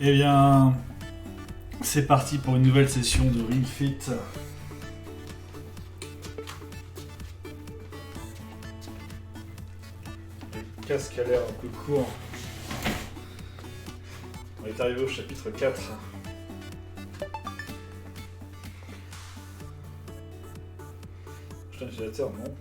Eh bien, c'est parti pour une nouvelle session de Ring Fit. Le casque a l'air un peu court. On est arrivé au chapitre 4. Putain, utilisateur, non.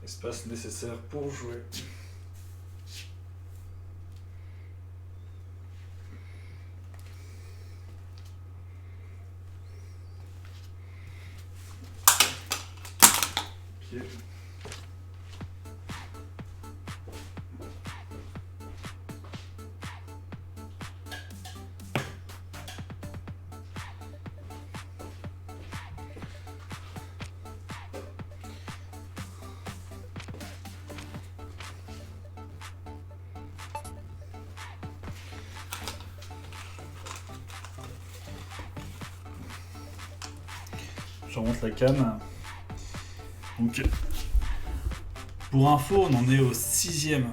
Espace nécessaire pour jouer. Pied. Je remonte la canne. Donc, pour info, on en est au 6e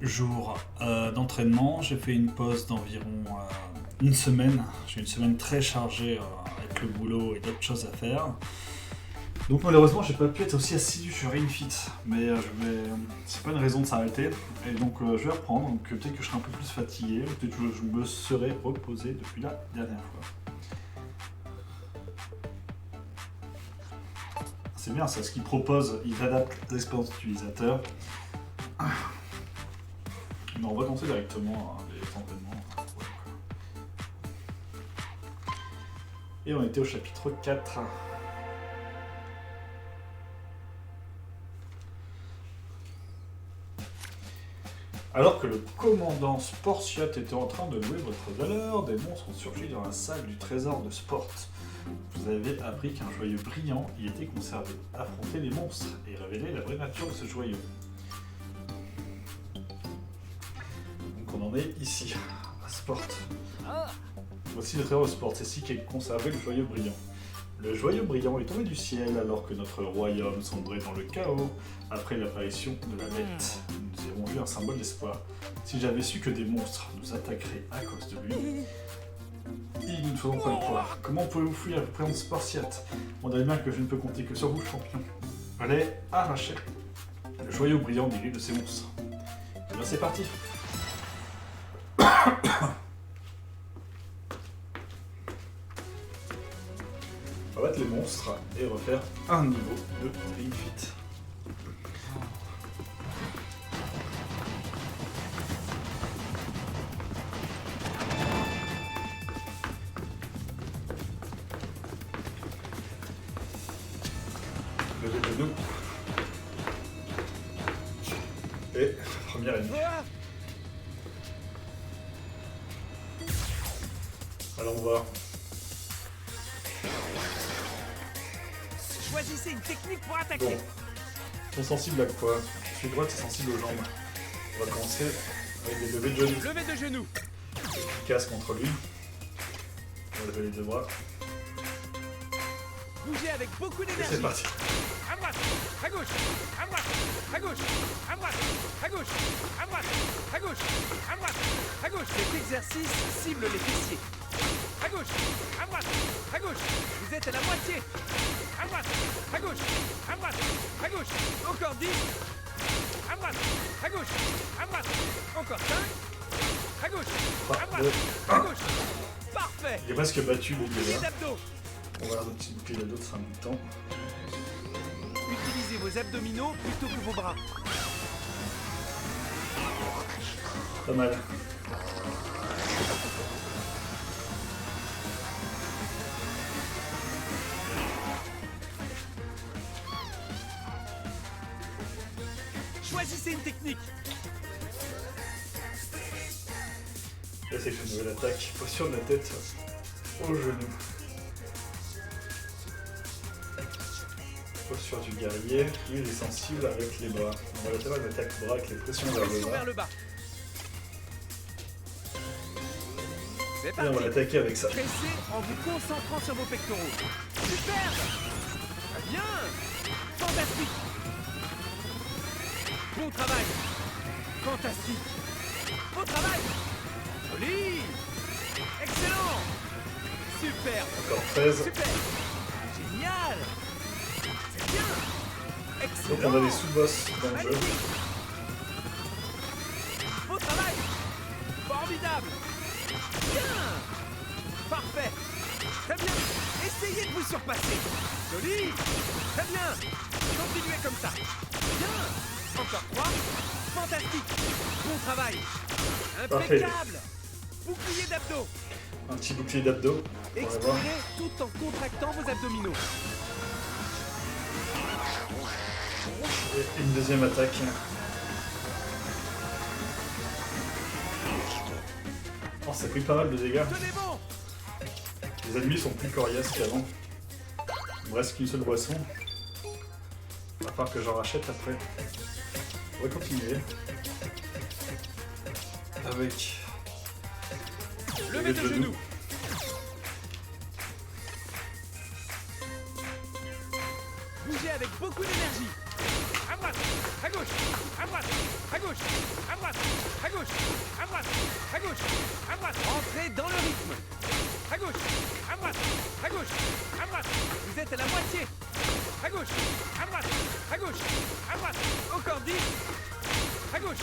jour d'entraînement. J'ai fait une pause d'environ une semaine. J'ai une semaine très chargée avec le boulot et d'autres choses à faire. Donc malheureusement, j'ai pas pu être aussi assidu sur Ring Fit, mais c'est pas une raison de s'arrêter. Et donc je vais reprendre. Donc peut-être que je serai un peu plus fatigué, peut-être que je me serai reposé depuis la dernière fois. C'est bien, c'est ce qu'ils proposent, ils adaptent l'expérience utilisateur. Mais on va commencer directement les entraînements. Et on était au chapitre 4. Alors que le commandant Sportiat était en train de louer votre valeur, des monstres ont surgi dans la salle du trésor de Sport. Vous avez appris qu'un joyau brillant y était conservé. Affrontez les monstres et révélez la vraie nature de ce joyau. Donc on en est ici, à Sport. Voici le trésor de Sport, c'est ici qu'est conservé le joyau brillant. Le joyau brillant est tombé du ciel alors que notre royaume sombrait dans le chaos après l'apparition de la bête. Nous avons vu un symbole d'espoir. Si j'avais su que des monstres nous attaqueraient à cause de lui, nous ne faisons pas le croire. Comment pouvez-vous fuir le prénom de Sportiat? On dirait bien que je ne peux compter que sur vous, champion. Allez, arrachez le joyau brillant des rues de ces monstres. Et bien c'est parti. On va battre les monstres et refaire un niveau de Ring Fit. Levé de genoux. Et première ennemie. Allons voir. Choisissez une technique pour attaquer. Bon. Ils sont sensibles à quoi? Je suis droite, c'est sensible aux jambes. On va commencer avec des levées de genoux. Levée de genoux. Efficace contre lui. On va lever les deux bras. Bougez avec beaucoup Et d'énergie. c'est parti. À droite, à gauche, à droite, à gauche, à droite, à gauche, à droite, à gauche, à droite, à gauche. Cet exercice cible les fessiers. À gauche, à droite, à gauche. Vous êtes à la moitié. À droite, à gauche, à droite, à gauche. Encore 10. À droite, à gauche, à droite. Encore 5. À gauche, à droite, à gauche. Parfait. Il est presque battu le Pied gars. d'abdos. On va avoir un petit pied d'abdos, ça sera un bout de temps. Utilisez vos abdominaux plutôt que vos bras. Pas mal. Choisissez une technique. Là, c'est une nouvelle attaque. Posture de la tête au genou. Posture du guerrier. Lui, il est sensible avec les bras. On va la faire une attaque bras avec les pressions vers le Pression bas. vers le bas. C'est Et on va parti. l'attaquer avec ça. Pressez en vous concentrant sur vos pectoraux. Superbe. Très bien. Fantastique. Bon travail. Fantastique. Beau travail. Joli. Excellent. Superbe. Encore 13. Super. Génial. C'est bien. Excellent. Donc on a des sous-boss dans le jeu. Magnifique. Beau travail. Formidable. Bien. Parfait. Très bien. Essayez de vous surpasser. Joli. Très bien. Continuez comme ça. Bien. Encore 3. Fantastique. Bon travail. Parfait. Impeccable. Bouclier d'abdos. Un petit bouclier d'abdos. On va voir. Expirez tout en contractant vos abdominaux. Et une deuxième attaque. Oh, ça a pris pas mal de dégâts. Tenez bon. Les ennemis sont plus coriaces qu'avant. Il me reste qu'une seule boisson. Il va falloir que j'en rachète après. On va continuer. Avec... Levez de genoux. Bougez avec beaucoup d'énergie. À droite, à gauche, à droite, à gauche, à droite, à gauche, à droite, à gauche, à droite. Entrez dans le rythme. À gauche, à droite, à gauche, à droite. Vous êtes à la moitié. À gauche, à droite, à gauche, à droite. Encore 10. À gauche,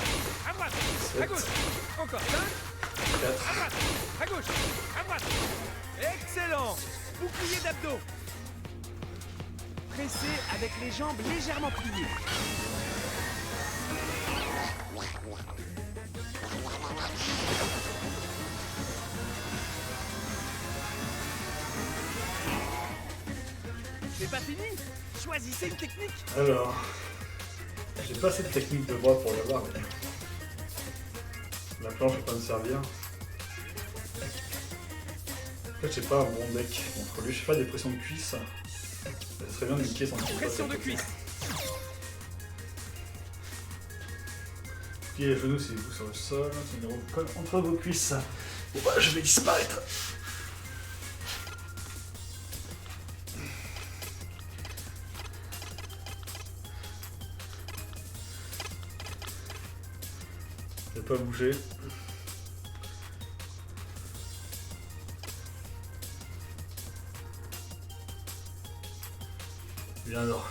à droite, à gauche. Encore 5. 4. À droite, à gauche, à droite. Excellent. Bouclier d'abdos. Pressez avec les jambes légèrement pliées. C'est pas fini. Choisissez une technique. Alors... J'ai pas assez de technique de bras pour l'avoir. Mais... La planche va pas me servir. En fait, j'ai pas un bon deck contre lui. Je sais pas, des pressions de cuisse. Ça serait bien de niquer son petit Pression de cuisse. Pliez les genoux si vous sur le sol. Tenez vos cols entre vos cuisses. Bon bah, je vais disparaître. Ne pas bouger. Bien alors.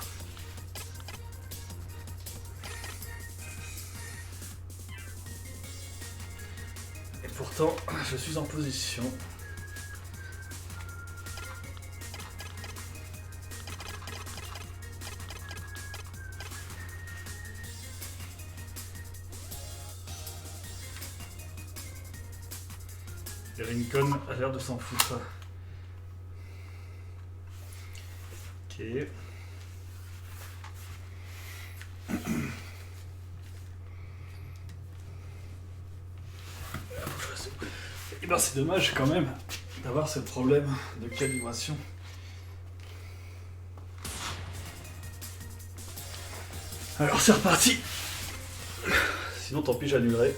Et pourtant, je suis en position. Et Rincon a l'air de s'en foutre. Ok. Et ben c'est dommage quand même d'avoir ce problème de calibration. Alors c'est reparti. Sinon tant pis, j'annulerai.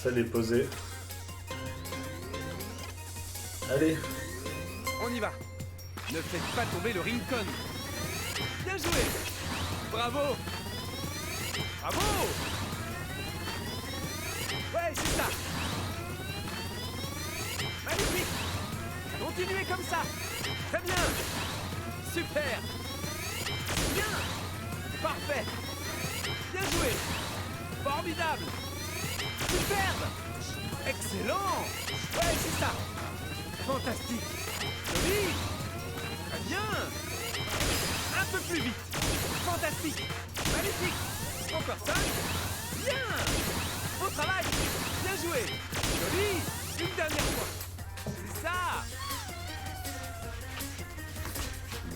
Celle est posée. Allez. On y va. Ne faites pas tomber le Rincon. Bien joué. Bravo. Bravo. Ouais, c'est ça. Magnifique. Continuez comme ça. Très bien. Super. Bien. Parfait. Bien joué. Formidable. Superbe. Excellent. Ouais, c'est ça. Fantastique. Joli. Très bien. Un peu plus vite. Fantastique. Magnifique. Encore 5. Bien. Beau travail. Bien joué. Joli. Une dernière fois. C'est ça.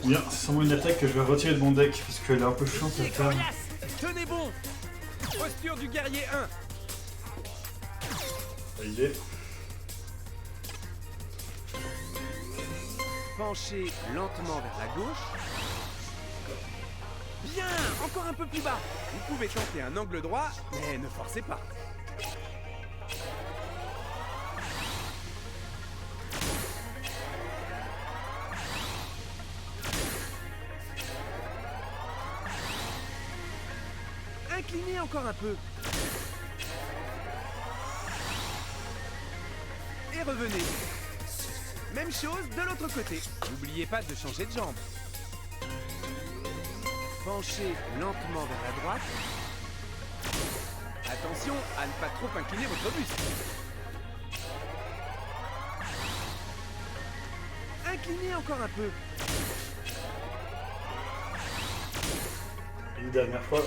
Bien, c'est sûrement une attaque que je vais retirer de mon deck puisqu'elle est un peu chiante à Pied faire. coriace. Tenez bon. Posture du guerrier 1. Validé. Penchez lentement vers la gauche. Bien, encore un peu plus bas. Vous pouvez tenter un angle droit, mais ne forcez pas. Inclinez encore un peu. Et revenez. Même chose de l'autre côté. N'oubliez pas de changer de jambe. Penchez lentement vers la droite. Attention à ne pas trop incliner votre buste. Inclinez encore un peu. Une dernière fois.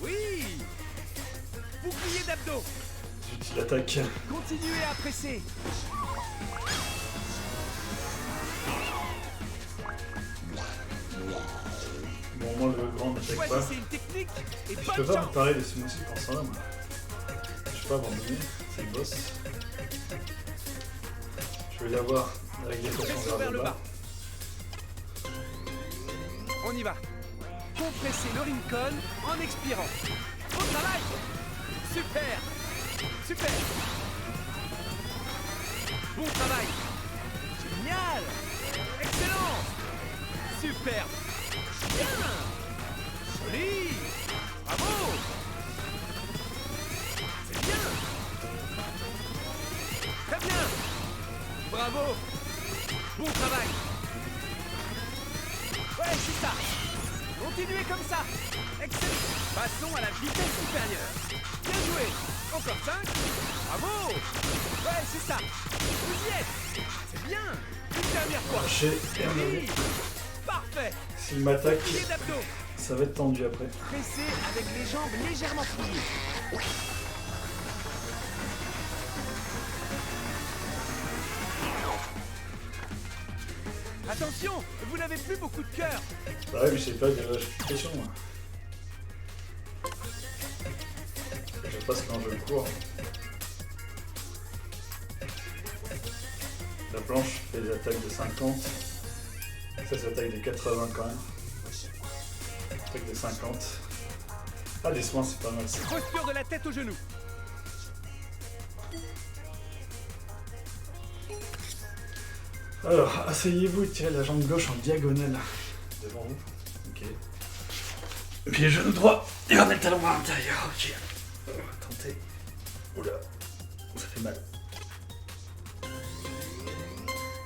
Oui! Bouclier d'abdos. Zut, il attaque. Continuez à presser. Bon, moi, le grand n'attaque pas. Choisissez une technique et Je bonne peux pas chance. préparer les smoothies pour ça, moi. Je peux pas abandonner, c'est le boss. Je vais l'avoir avec des potions Pression vers le bas. On y va. Compressez le Rincon en expirant. Bon travail. Super. Super. Bon travail. Génial. Excellent. Superbe. Bien. Joli. Bravo. C'est bien. Très bien. Bravo. Bon travail. Ouais, c'est ça. Continuez comme ça. Excellent. Passons à la vitesse supérieure. Bien joué. Encore 5. Bravo. Ouais, c'est ça. Vous y êtes. C'est bien. Une dernière fois. Lâcher et remonter. Oui. Parfait. S'il m'attaque, Plié d'abdos. ça va être tendu après. Pressez avec les jambes légèrement pliées. Attention, vous n'avez plus beaucoup de cœur. Bah ouais, mais je sais pas, j'ai pression moi. Je passe quand je cours. La planche fait des attaques de 50. Ça s'attaque des 80 quand même. Attaque des 50. Ah, des soins, c'est pas mal ça. Posture de la tête au genou. Alors, asseyez-vous et tirez la jambe gauche en diagonale devant vous. Ok. Et puis les genoux droits et ramenez le talon à l'intérieur. Ok. Tentez. Oula. Ça fait mal.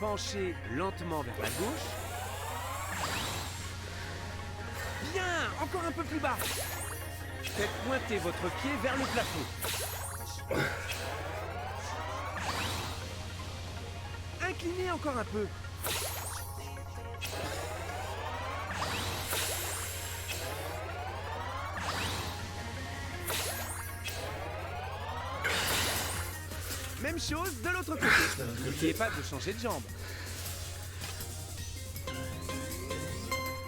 Penchez lentement vers la gauche. Bien, encore un peu plus bas. Faites pointer votre pied vers le plafond. Inclinez encore un peu. Même chose de l'autre côté. N'oubliez pas de changer de jambe.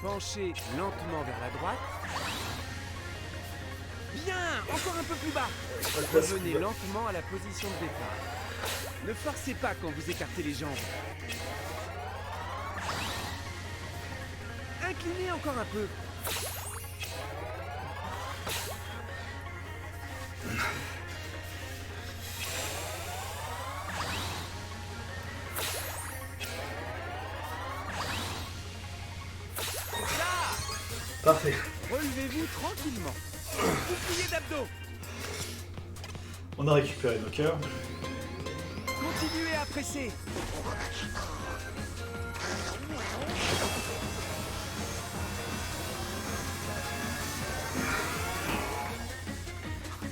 Penchez lentement vers la droite. Bien, encore un peu plus bas. Revenez lentement à la position de départ. Ne forcez pas quand vous écartez les jambes. Inclinez encore un peu. Parfait. Relevez-vous tranquillement. Bouclier d'abdos. On a récupéré nos cœurs. Continuez à presser.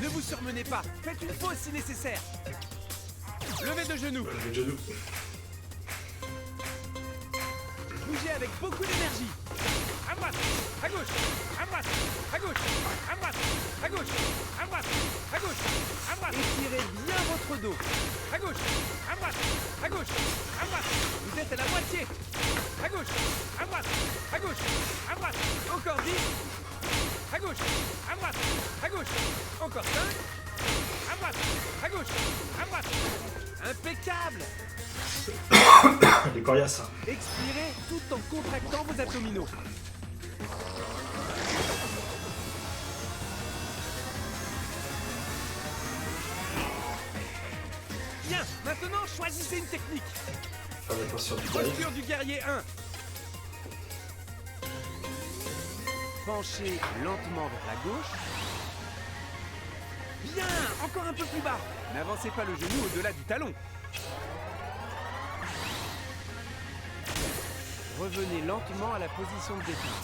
Ne vous surmenez pas. Faites une pause si nécessaire. Levez de genoux. Le genou. Bougez avec beaucoup d'énergie. À droite, à gauche, à droite, à gauche, à droite, à gauche, à droite, à gauche, à droite. Étirez bien votre dos. À gauche, à droite, à gauche, à droite. Vous êtes à la moitié. À gauche, à droite, à gauche, à droite. Encore 10. À gauche, à droite, à gauche. Encore 5. À droite, à gauche, à droite. Impeccable. Les coriaces. Expirez tout en contractant vos abdominaux. Bien, maintenant choisissez une technique. Faire la posture du guerrier. Posture du guerrier 1. Penchez lentement vers la gauche. Bien, encore un peu plus bas. N'avancez pas le genou au-delà du talon. Revenez lentement à la position de départ.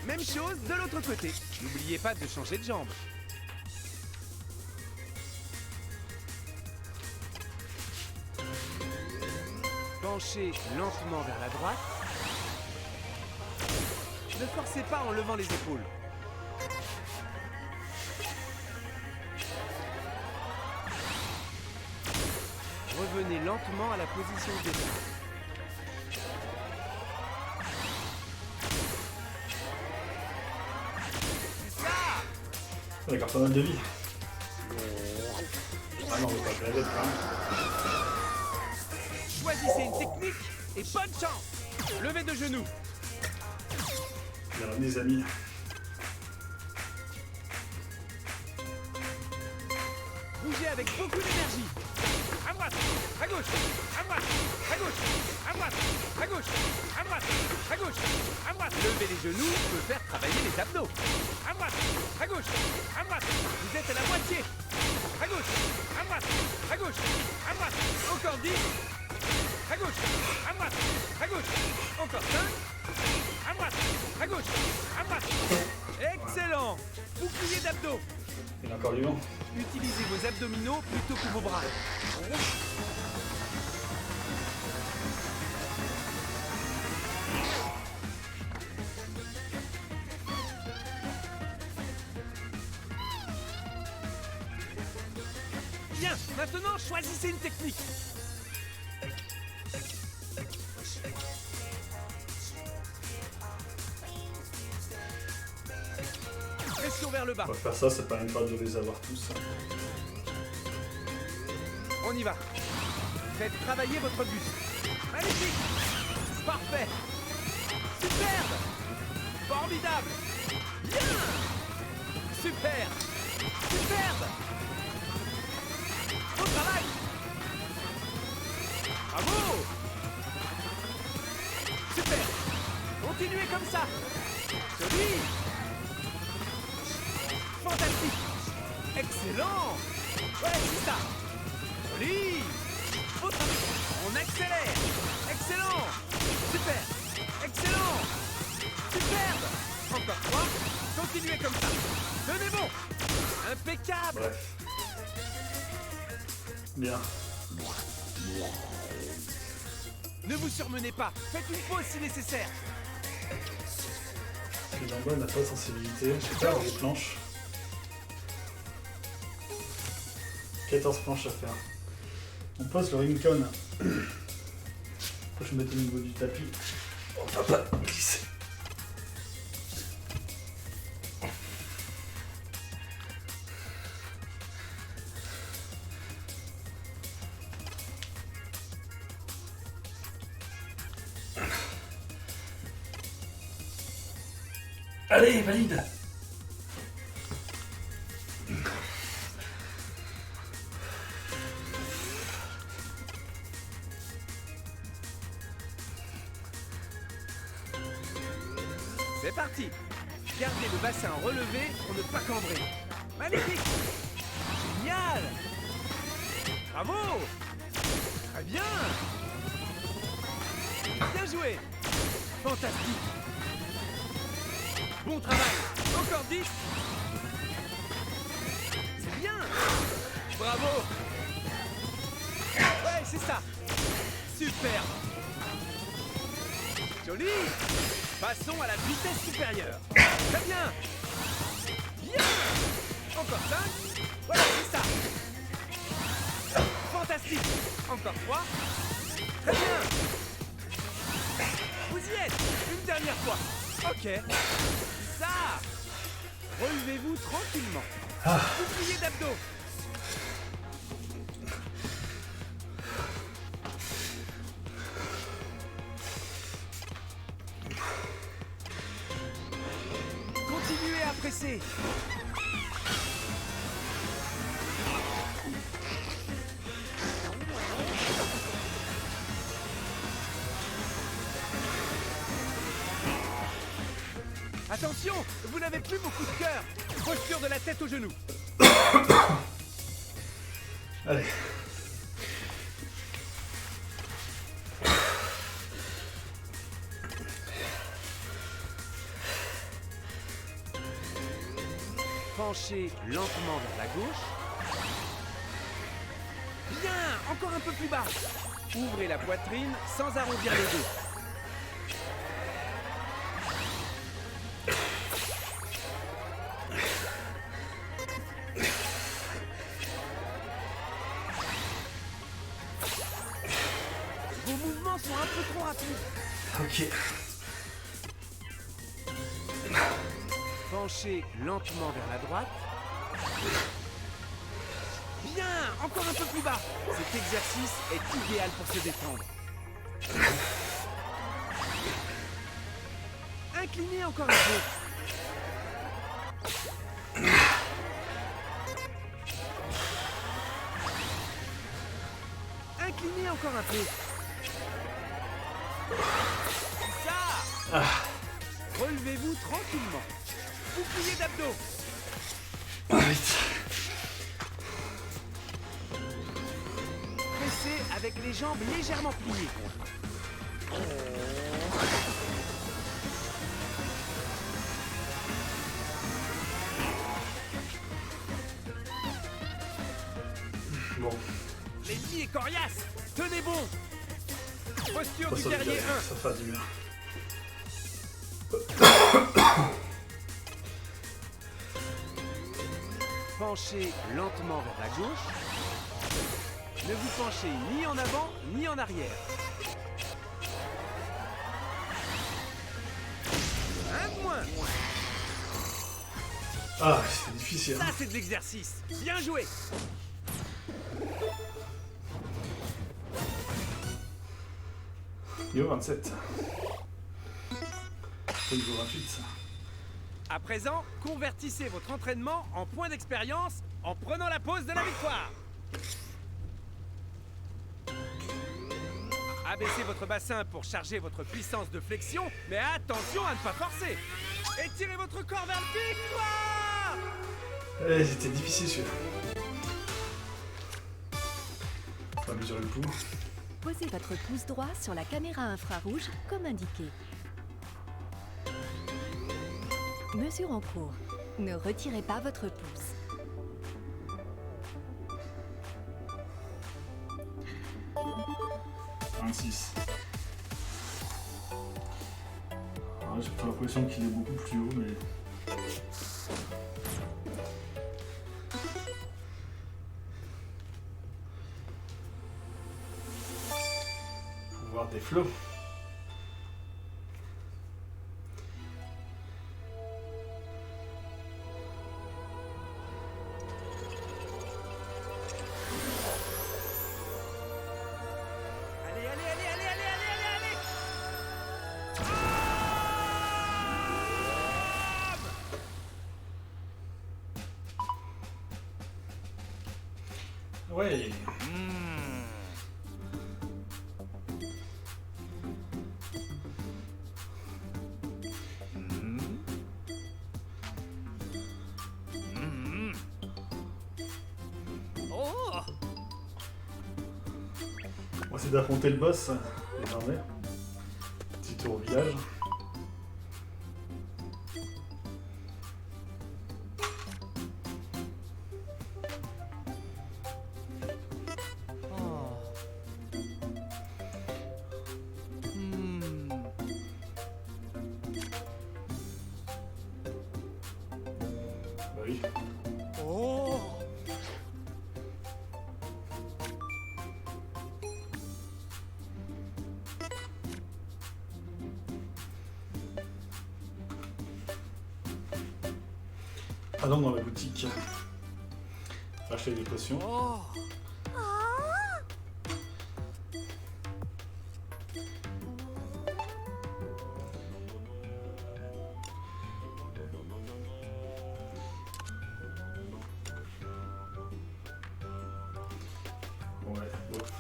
Même chose de l'autre côté. N'oubliez pas de changer de jambe. Penchez lentement vers la droite. Ne forcez pas en levant les épaules. Revenez lentement à la position de départ. C'est ça! D'accord, pas mal de vie. Ah non, on va pas la quand même. Choisissez une technique et bonne chance! Levez de genoux. Bien, les amis. Bougez avec beaucoup d'énergie. À droite, à gauche, à droite, à gauche, à droite, à gauche, à droite, à gauche, à droite. Lever les genoux peut faire travailler les abdos. À droite, à gauche, à droite. Vous êtes à la moitié. À gauche, à droite, à gauche, à droite. Encore 10. À gauche, à droite, à gauche. Encore 5. À droite, à gauche, à droite. Excellent. Bouclier d'abdos. Il est encore vivant. Utilisez vos abdominaux plutôt que vos bras. Bien, maintenant choisissez une technique. Pression vers le bas. On va faire ça, ça permet pas de les avoir tous. On y va. Faites travailler votre buste. Magnifique. Parfait. Superbe. Formidable. Bien. Super. Superbe. Bon travail. Bravo. Super. Continuez comme ça. Joli. Fantastique. Excellent. Ouais, c'est ça. Joli. Beau travail. On accélère. Excellent. Super. Excellent. Superbe. Encore 3. Continuez comme ça. Tenez bon. Impeccable. Bref. Bien. Ne vous surmenez pas. Faites une pause si nécessaire. Le jambon n'a pas de sensibilité. Je sais pas, les planches. 14 planches à faire. On pose le Rincon. Faut que je mette au niveau du tapis. On va pas glisser. Allez, valide. C'est parti. Gardez le bassin relevé pour ne pas cambrer. Magnifique. Génial. Bravo. Très bien. Bien joué. Fantastique. Bon travail. Encore 10. C'est bien. Bravo. Ouais, c'est ça. Super. Joli. Passons à la vitesse supérieure. Très bien. Bien. Encore 5. Voilà, c'est ça. Fantastique. Encore 3. Très bien. Vous y êtes. Une dernière fois. Ok. Ça. Relevez-vous tranquillement. Bouclier d'abdos. Continuez à presser. Attention, vous n'avez plus beaucoup de cœur. Posture de la tête aux genoux. Allez. Penchez lentement vers la gauche. Bien, encore un peu plus bas. Ouvrez la poitrine sans arrondir les dos. Vos mouvements sont un peu trop rapides. Ok. Penchez lentement vers la droite. Bien, encore un peu plus bas. Cet exercice est idéal pour se détendre. Inclinez encore un peu. Inclinez encore un peu. Ça. Relevez-vous tranquillement. Bouclier d'abdos. Vite. Pressez avec les jambes légèrement pliées. Bon. L'ennemi est coriace. Tenez bon. Posture du Ça, guerrier 1. ça fera du bien. Penchez lentement vers la gauche. Ne vous penchez ni en avant ni en arrière. Un de moins. Ah, c'est difficile. Ça, c'est de l'exercice. Bien joué. Niveau 27. Niveau 28. À présent, convertissez votre entraînement en point d'expérience en prenant la pause de la victoire. Abaissez votre bassin pour charger votre puissance de flexion, mais attention à ne pas forcer. Étirez votre corps vers le victoire. Eh, c'était difficile celui-là. On va mesurer le pouls. Posez votre pouce droit sur la caméra infrarouge comme indiqué. Mesure en cours. Ne retirez pas votre pouce. Ah, 26. J'ai pas l'impression qu'il est beaucoup plus haut, mais... Pouvoir des flots. Allez, allez, allez, allez, allez, allez, allez, allez. Ouais. Oh. On va essayer d'affronter le boss, désormais. Petit tour au village. Bah oui. Oh. Allons dans la boutique. Acheter des potions. Oh. Ouais, bof.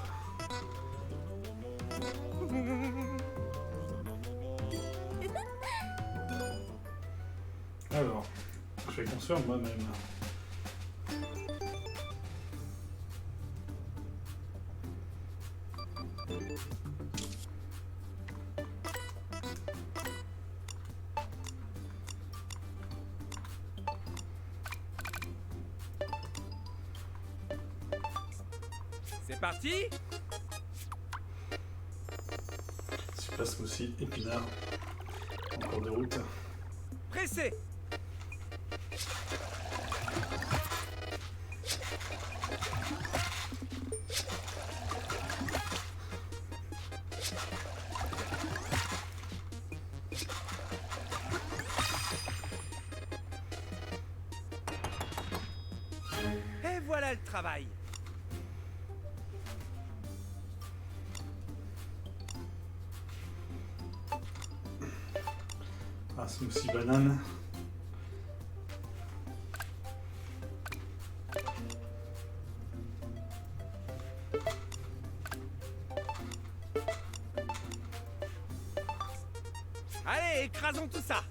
Alors, je vais construire moi-même. C'est parti. Super smoothie, épinard. En cours de route. Pressé. Et voilà le travail. Ah, smoothie banane. Allez, écrasons tout ça.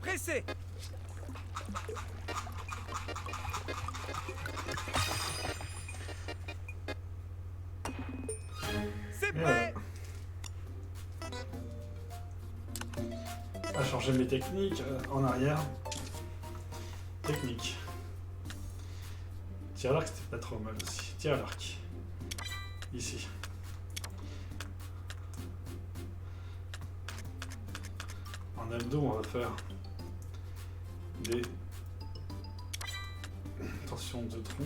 Pressé. C'est prêt. À changer mes techniques en arrière. Technique. Tir à l'arc, c'était pas trop mal aussi. Tir à l'arc. Ici. En abdos, on va faire des torsions de tronc.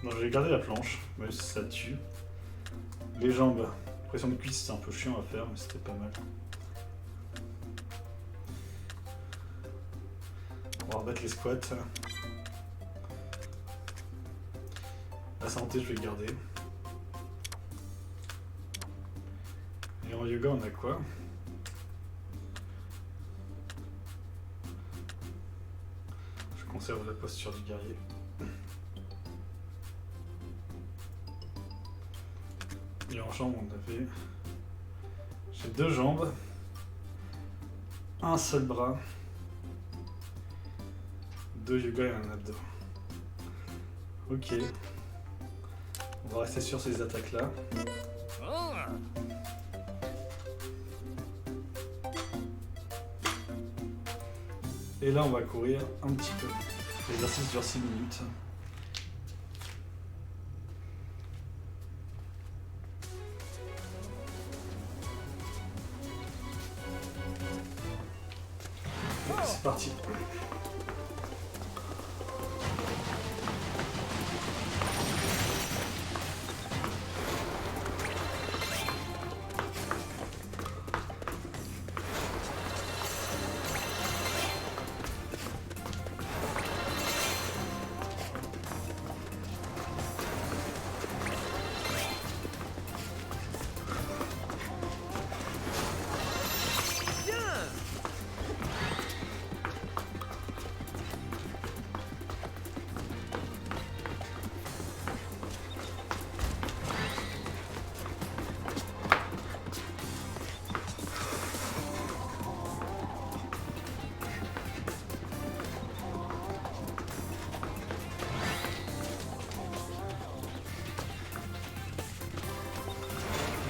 Non, je vais garder la planche, même si ça tue. Les jambes, pression de cuisse, c'est un peu chiant à faire, mais c'était pas mal. On va remettre les squats. La santé, je vais garder. Et en yoga, on a quoi? Je conserve la posture du guerrier. Et en jambes, on avait... J'ai 2 jambes, un seul bras, 2 yoga et un abdo. Ok. On va rester sur ces attaques-là. Oh. Et là, on va courir un petit peu. L'exercice dure 6 minutes. C'est parti.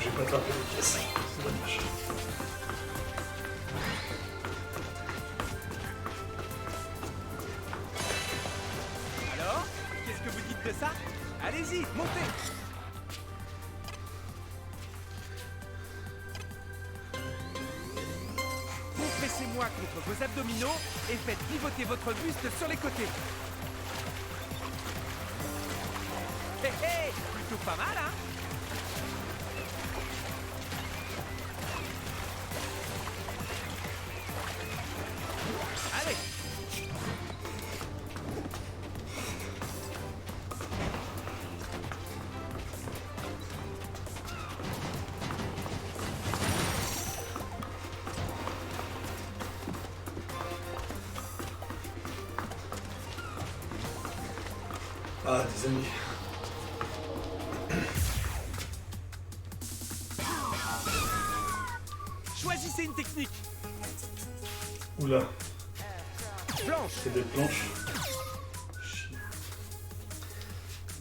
J'ai pas attrapé les pièces, c'est dommage. Alors, qu'est-ce que vous dites de ça? Allez-y, montez. Vous pressez. Poussez-moi contre vos abdominaux et faites pivoter votre buste sur les côtés. Hé hé, plutôt pas mal, hein? Allez! Ah, des amis. Choisissez une technique. Oula, Planche. c'est des planches. Chier.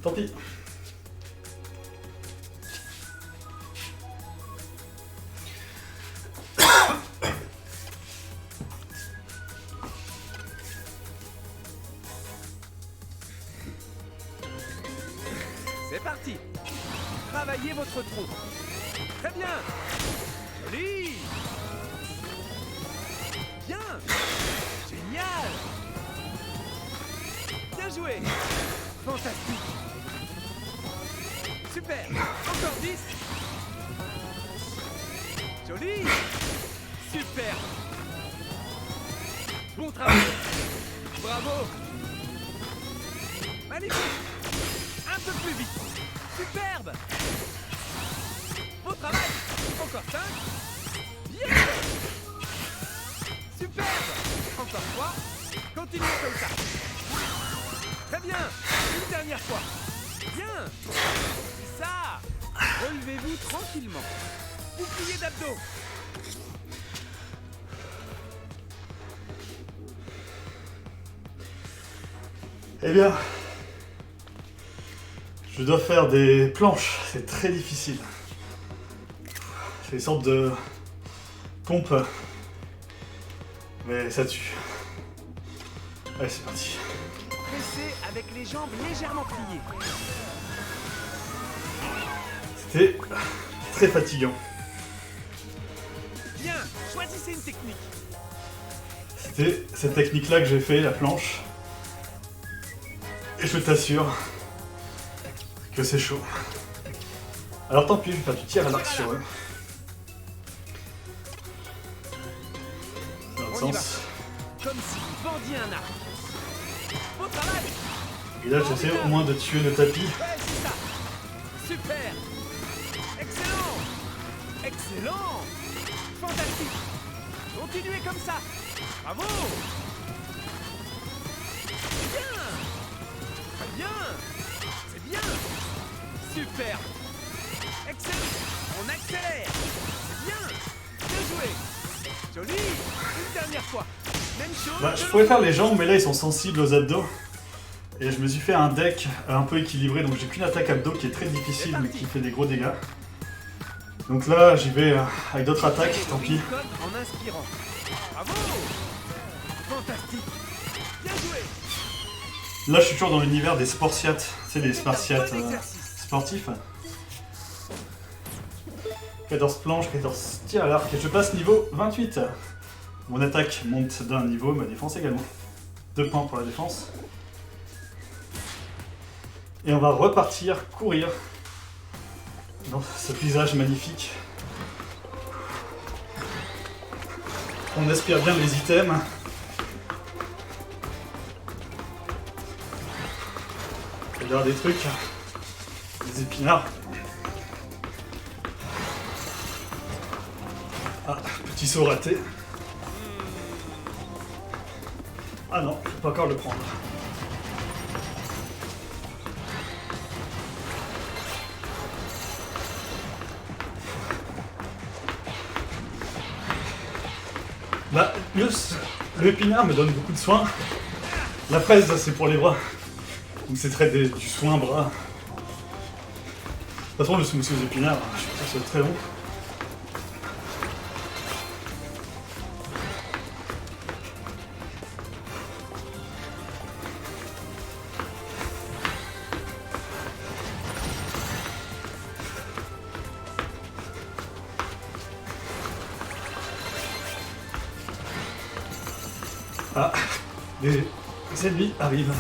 Tant pis. C'est parti. Travaillez votre tronc. Très bien. Joli. Bien. Génial. Bien joué. Fantastique. Super. Encore 10. Joli. Super. Bon travail. Bravo. Magnifique. Un peu plus vite. Superbe. Beau travail. Encore 5. Bien. Superbe. Encore 3. Continuez comme ça. Très bien. Une dernière fois. Bien. Ça. Relevez-vous tranquillement. Bouclier d'abdos. Eh bien, je dois faire des planches, c'est très difficile. C'est une sorte de pompe, mais ça tue. Allez, c'est parti. Pressez avec les jambes légèrement pliées. C'était très fatigant. Bien. Choisissez une technique. C'était cette technique-là que j'ai fait, la planche. Et je t'assure que c'est chaud. Alors tant pis, je vais faire du tir à l'arc sur eux. Dans l'autre On y sens. Comme si vous vendiez un arc. Beau travail. Et là, j'essaie au moins de tuer le tapis. Ouais, c'est ça. Super. Excellent. Excellent. Fantastique. Continuez comme ça. Bravo. Bien. Très bien. C'est bien. Super. Excellent. On accélère. C'est bien. Bien joué. Joli. Une dernière fois. Même chose. Bah, je pourrais faire les jambes, mais là, ils sont sensibles aux abdos. Et je me suis fait un deck un peu équilibré, donc j'ai qu'une attaque abdos qui est très difficile, mais qui fait des gros dégâts. Donc là, j'y vais avec d'autres attaques, tant pis. En inspirant. Bravo. Fantastique. Bien joué. Là, je suis toujours dans l'univers des Spartiates. C'est les Spartiates Bon exercice. sportifs. 14 planches, 14 tirs à l'arc, et je passe niveau 28. Mon attaque monte d'un niveau, ma défense également. 2 points pour la défense. Et on va repartir courir dans ce paysage magnifique. On aspire bien les items. Il va y avoir des trucs, des épinards. Ah, petit saut raté. Ah non, je peux pas encore le prendre. Bah, le épinard me donne beaucoup de soins. La fraise, c'est pour les bras. Donc c'est très du soin bras. De toute façon, le smoothie aux épinards, je suis sûr que c'est très long. Ah, les ennemis arrivent.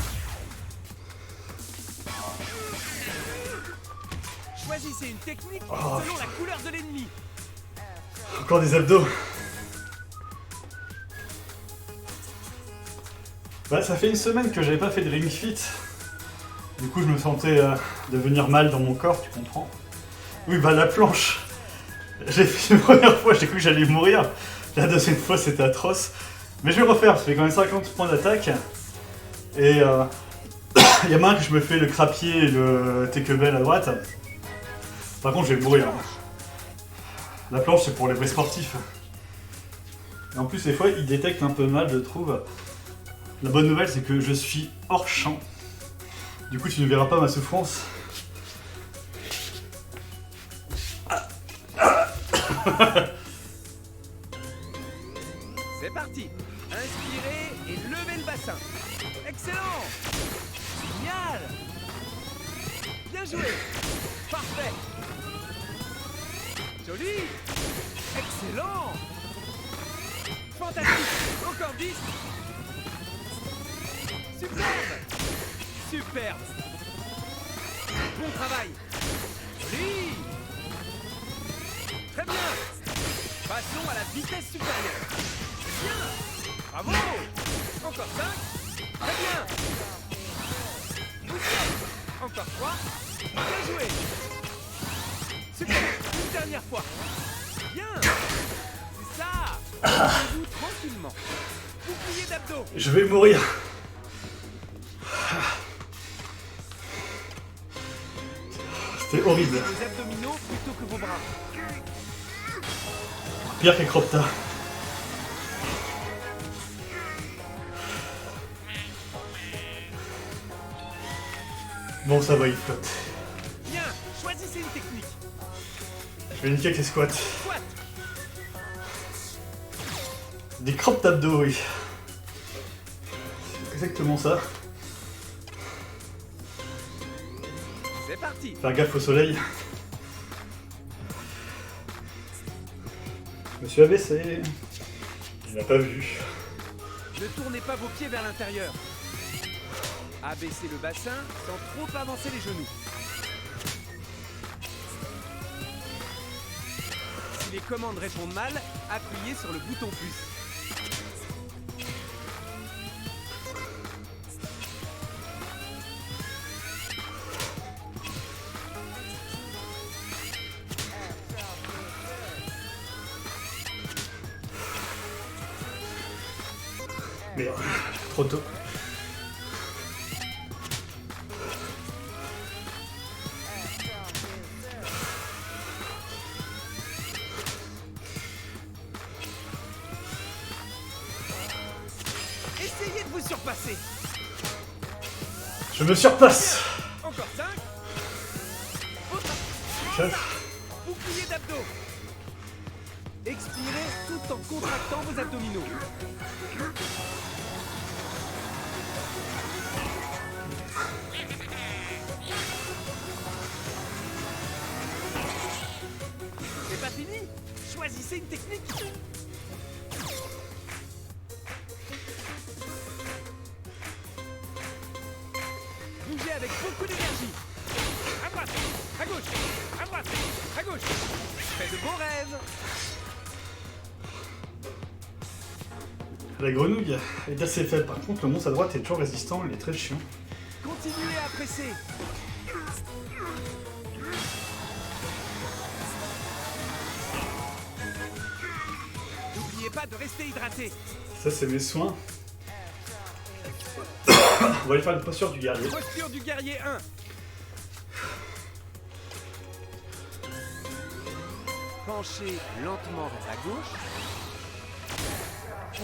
Choisissez une technique Oh, selon la couleur de l'ennemi. Encore des abdos. Bah, ça fait une semaine que j'avais pas fait de Ring Fit. Du coup, je me sentais devenir mal dans mon corps, tu comprends? Oui, bah la planche. J'ai fait une première fois, j'ai cru que j'allais mourir. La deuxième fois, c'était atroce. Mais je vais refaire, ça fait quand même 50 points d'attaque. Et il y a marre que je me fais le crapier et le tekebel à droite. Par contre, je vais mourir. La planche, c'est pour les vrais sportifs. Et en plus, des fois, ils détectent un peu mal, je trouve. La bonne nouvelle, c'est que je suis hors champ. Du coup, tu ne verras pas ma souffrance. C'est parti. Inspirez et levez le bassin. Excellent. Génial. Bien joué. Parfait. Joli. Excellent. Fantastique. Encore 10. Superbe. Superbe. Bon travail. Joli. Très bien. Passons à la vitesse supérieure. Bien. Bravo. Encore 5. Très bien. Poussez. Encore 3. Bien joué. Super. Une dernière fois. Bien. C'est ça. Posez-vous tranquillement. Bouclier d'abdos. Je vais mourir. C'était horrible. Vos abdominaux plutôt que vos bras. Pire que Cropta. Bon, ça va, il flotte. Bien. Choisissez une technique. Je vais niquer avec les squats. Squat. Des crop d'abdos, oui. C'est exactement ça. C'est parti. Faire gaffe au soleil. Je me suis abaissé. Il n'a pas vu. Ne tournez pas vos pieds vers l'intérieur. Abaissez le bassin sans trop avancer les genoux. Si les commandes répondent mal, appuyez sur le bouton plus. Merde, trop tôt. Essayez de vous surpasser. Je me surpasse. Encore 5. Autre. 4. Bouclier d'abdos. Expirez tout en contractant vos abdominaux. C'est pas fini. Choisissez une technique. Bougez avec beaucoup d'énergie. À droite, à gauche, à droite, à gauche. Faites de beaux rêves. La grenouille est assez faible. Par contre, le monstre à droite est toujours résistant. Il est très chiant. Continuez à presser. N'oubliez pas de rester hydraté. Ça, c'est mes soins. On va aller faire une posture du guerrier. Posture du guerrier 1. Penchez lentement vers la gauche.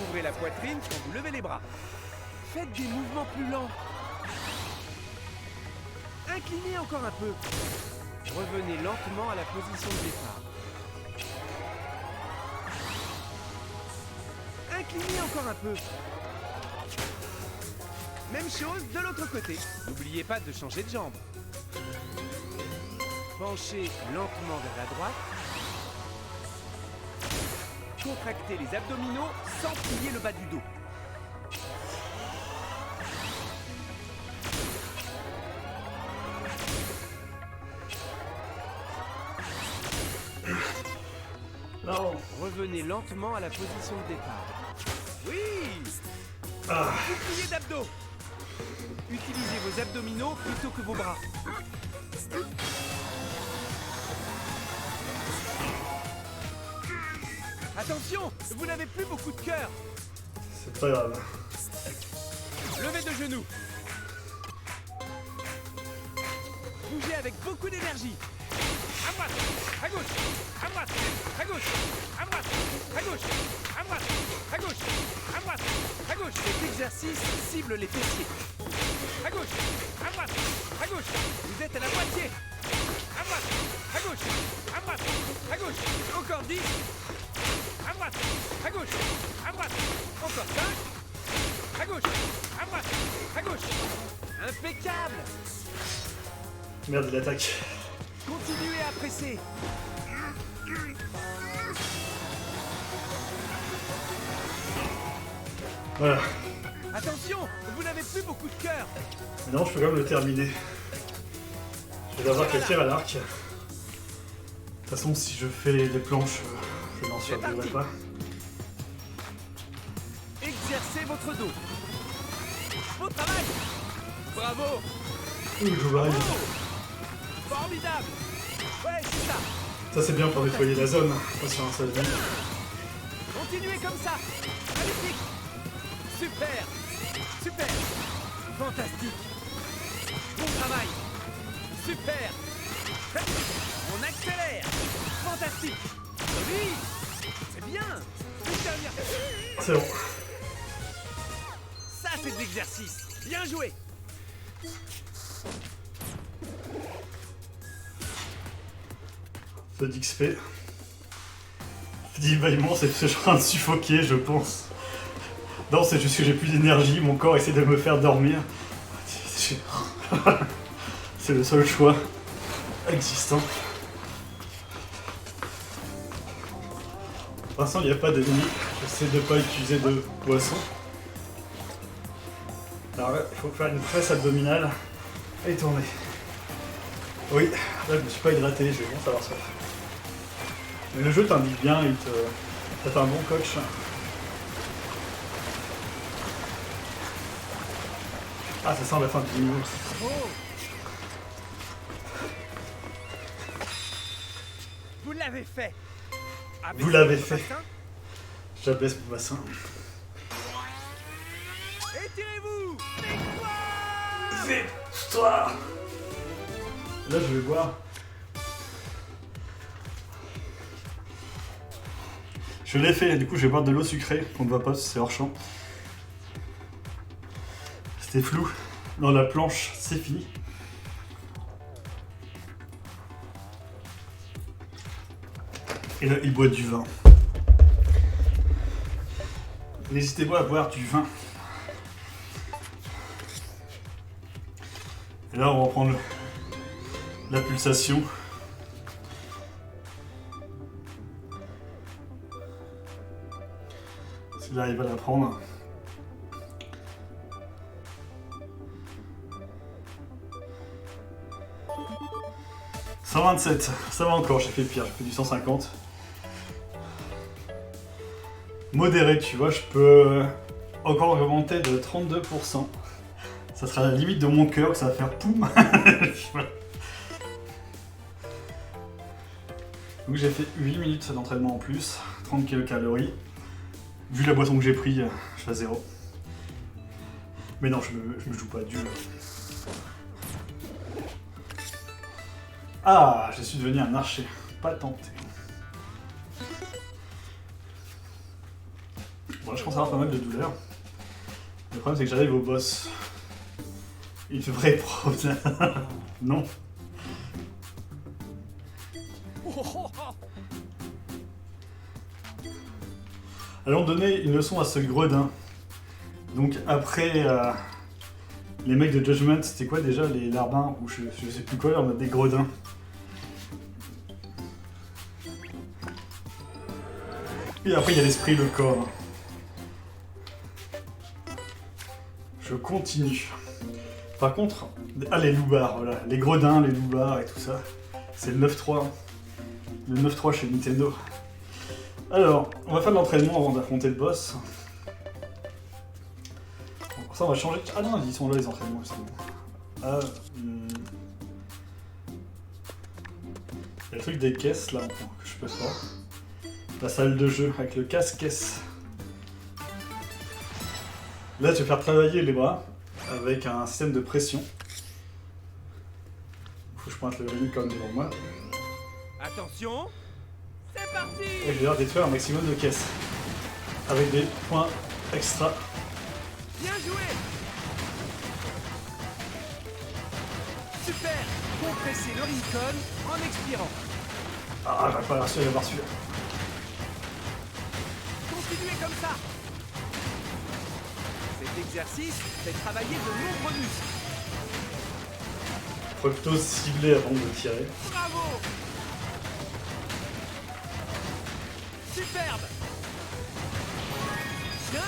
Ouvrez la poitrine quand vous levez les bras. Faites des mouvements plus lents. Inclinez encore un peu. Revenez lentement à la position de départ. Inclinez encore un peu. Même chose de l'autre côté. N'oubliez pas de changer de jambe. Penchez lentement vers la droite. Contractez les abdominaux sans plier le bas du dos. Revenez lentement à la position de départ. Oui! Ah, Bouclier d'abdos. Utilisez vos abdominaux plutôt que vos bras. Attention, vous n'avez plus beaucoup de cœur. c'est pas grave. Levez de genoux. Bougez avec beaucoup d'énergie. À droite, à gauche, à droite, à gauche, à droite, à gauche, à droite, à gauche, à droite, à gauche. Cet exercice cible les fessiers. À gauche, à droite, à gauche. Vous êtes à la moitié. À droite, à gauche, à droite, à gauche. Encore 10. À droite, à gauche, à droite. Encore 5. À gauche, à droite, à gauche. Impeccable. Merde, il attaque. Continuez à presser. Voilà. Attention, vous n'avez plus beaucoup de cœur. Maintenant, je peux quand même le terminer. Je vais avoir qu'à tirer à l'arc. De toute façon, si je fais les planches, je n'en survivrai pas. Exercez votre dos. Beau travail. Bravo. Ouh, je vous arrive. Formidable. Ouais, c'est ça. Ça, c'est bien pour nettoyer la zone. Pas sur un seul vide. Continuez comme ça. Magnifique. Super. Super. Fantastique. Bon travail. Super. On accélère. Fantastique. Oui. C'est bien. Une dernière. C'est bon. Ça, c'est de l'exercice. Bien joué. Peu d'XP. Petit bâillement, c'est parce que je suis en train de suffoquer, je pense. Non, c'est juste que j'ai plus d'énergie, mon corps essaie de me faire dormir. C'est le seul choix existant. Pour l'instant, il n'y a pas d'ennemis. J'essaie de ne pas utiliser de poisson. Alors là, il faut faire une presse abdominale et tourner. Oui, là je me suis pas hydraté, j'ai bon savoir ça. Mais le jeu t'indique bien, ça fait un bon coach. Ah, ça sent la fin du niveau. Oh. Vous l'avez fait. Abaissez Vous l'avez votre fait. bassin. J'abaisse mon bassin. Étirez-vous. Victoire. Victoire. Là, je vais boire. Je l'ai fait, du coup, je vais boire de l'eau sucrée, qu'on ne voit pas, c'est hors champ. C'était flou. Dans la planche, c'est fini. Et là, il boit du vin. N'hésitez pas à boire du vin. Et là, on va prendre la pulsation. S'il arrive à la prendre. « 127, ça va encore, j'ai fait pire, j'ai fait du 150. Modéré, tu vois, je peux encore augmenter de 32%. Ça sera la limite de mon cœur, que ça va faire poum. Donc j'ai fait 8 minutes d'entraînement en plus, 30 kcal. Vu la boisson que j'ai pris, je suis à 0. Mais non, je me joue pas dur. Ah, je suis devenu un archer. Pas tenté. Bon, je commence à avoir pas mal de douleurs. Le problème, c'est que j'arrive au boss. Une vraie problème. Non. Allons donner une leçon à ce gredin. Donc après les mecs de Judgment, c'était quoi déjà les larbins ou je sais plus quoi, on a des gredins. Et après il y a l'esprit, le corps. Je continue. Par contre, les loupards, voilà, les gredins, les loupards et tout ça, c'est le 9.3. Le 9.3 chez Nintendo. Alors, on va faire de l'entraînement avant d'affronter le boss. Pour ça, on va changer... Ah non, ils sont là les entraînements, c'est bon. Il y a le truc des caisses là que je peux faire. La salle de jeu avec le casse-caisse. Là, tu vas faire travailler les bras avec un système de pression. Faut que je pointe le menu comme devant moi. Attention, c'est parti. Et je vais devoir détruire un maximum de caisses. Avec des points extra. Bien joué. Super. Compresser le Rincon en expirant. Ah, j'aurais pas réussi à l'avoir celui-là. Continuez comme ça. Cet exercice fait travailler de nombreux muscles. Faut plutôt cibler avant de tirer. Bravo. Superbe. Bien.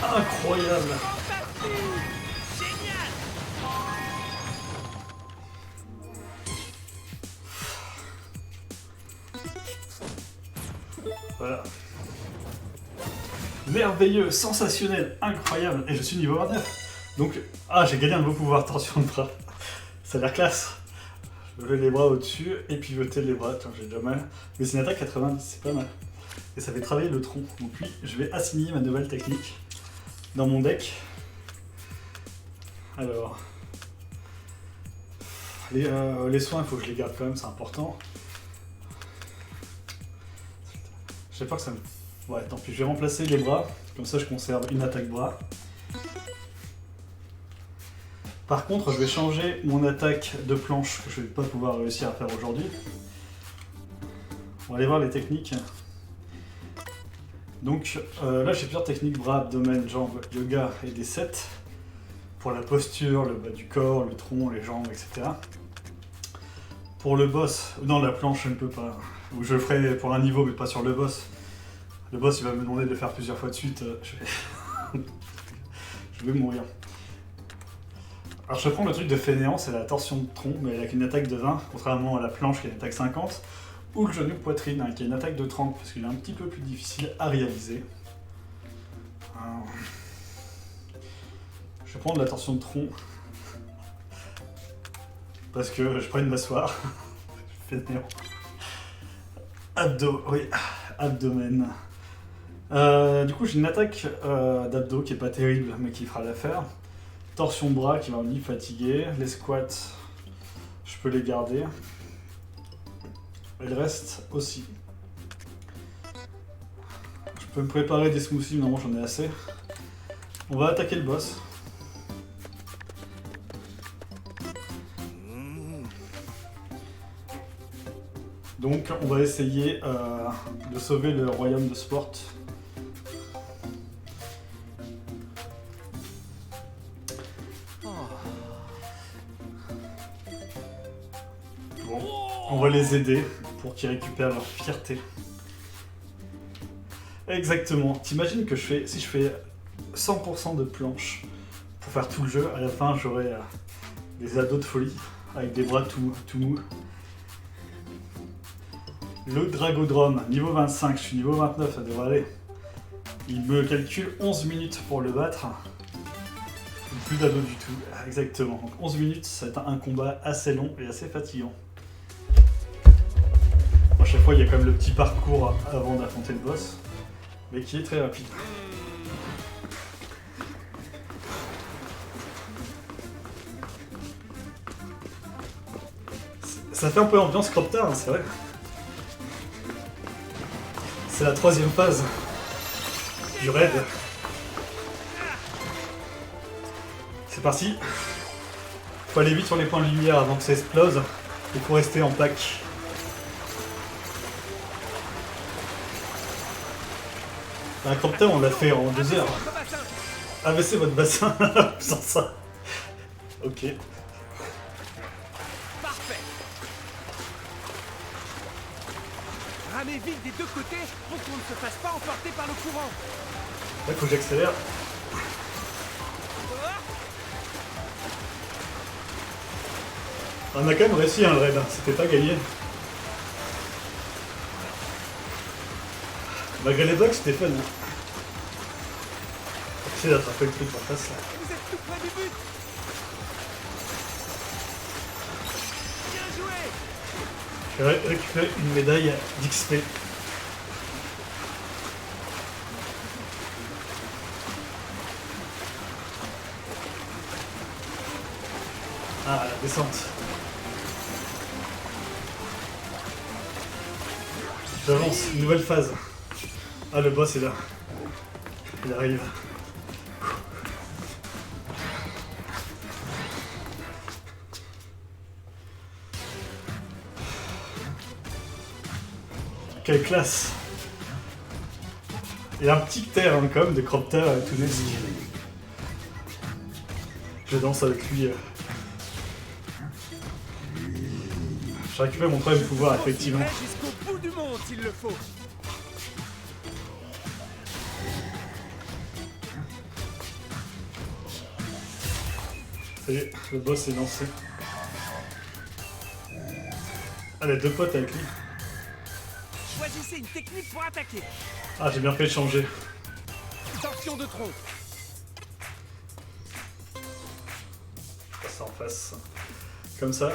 Incroyable. Incroyable! Fantastique. Génial. Voilà. Merveilleux, sensationnel, incroyable. Et je suis niveau 29. Donc, j'ai gagné un nouveau pouvoir, torsion de bras. Ça a l'air classe. Je lever les bras au-dessus et pivoter les bras. Tiens, j'ai déjà mal. Mais c'est une attaque 90, c'est pas mal. Et ça fait travailler le tronc. Donc oui, je vais assigner ma nouvelle technique dans mon deck. Alors... Les soins, il faut que je les garde quand même, c'est important. Je sais pas que ça me... Ouais, tant pis, je vais remplacer les bras, comme ça je conserve une attaque bras. Par contre, je vais changer mon attaque de planche, que je vais pas pouvoir réussir à faire aujourd'hui. On va aller voir les techniques. Donc là j'ai plusieurs techniques, bras, abdomen, jambes, yoga et des sets. Pour la posture, le bas du corps, le tronc, les jambes, etc. Pour le boss, non la planche je ne peux pas. Ou je le ferai pour un niveau mais pas sur le boss. Le boss il va me demander de le faire plusieurs fois de suite, je vais mourir. Alors je prends le truc de fainéant, c'est la torsion de tronc, mais avec une attaque de 20, contrairement à la planche qui a une attaque 50, ou le genou poitrine qui a une attaque de 30, parce qu'il est un petit peu plus difficile à réaliser. Alors, je vais prendre la torsion de tronc, parce que je pourrais m'asseoir. Fainéant. Oui, abdomen. Du coup j'ai une attaque d'abdos qui est pas terrible mais qui fera l'affaire. Torsion bras qui m'a mis fatigué. Les squats, je peux les garder. Et le reste aussi. Je peux me préparer des smoothies, normalement j'en ai assez. On va attaquer le boss. Donc on va essayer de sauver le royaume de Sport. Bon, on va les aider pour qu'ils récupèrent leur fierté. Exactement. T'imagines que si je fais 100% de planches pour faire tout le jeu, à la fin j'aurai des ados de folie avec des bras tout mous. Le Dragodrome, niveau 25, je suis niveau 29, ça devrait aller. Il me calcule 11 minutes pour le battre. Plus d'ado du tout, exactement. Donc 11 minutes, ça va être un combat assez long et assez fatigant. Bon, à chaque fois, il y a quand même le petit parcours avant d'affronter le boss, mais qui est très rapide. Ça fait un peu ambiance Cropter, hein, c'est vrai. C'est la troisième phase du raid. C'est parti. Faut aller vite sur les points de lumière avant que ça explose. Il faut rester en plaque. Un Cropter, on l'a fait en 2 heures. Abaissez votre bassin sans ça. Ok. Ramez vite des deux côtés pour qu'on ne se fasse pas emporter par le courant. Là, faut que j'accélère. On a quand même réussi un raid, hein. C'était pas gagné. Malgré les bugs, c'était fun. Hein. J'ai d'attraper le truc en face là. Vous êtes tout près du but. Bien joué. Je vais récupérer une médaille d'XP. Ah, la descente. J'avance, nouvelle phase. Ah, le boss est là. Il arrive. Quelle classe! Il y a un petit terre hein, comme de Cropter tout nazi. Je danse avec lui. Je récupère mon premier pouvoir, effectivement. Jusqu'au bout du monde s'il le faut. Ça y est, le boss est lancé. Ah, il y a deux potes avec lui. Choisissez une technique pour attaquer. Ah, j'ai bien fait de changer. Torsion de tronc. Passe en face. Comme ça.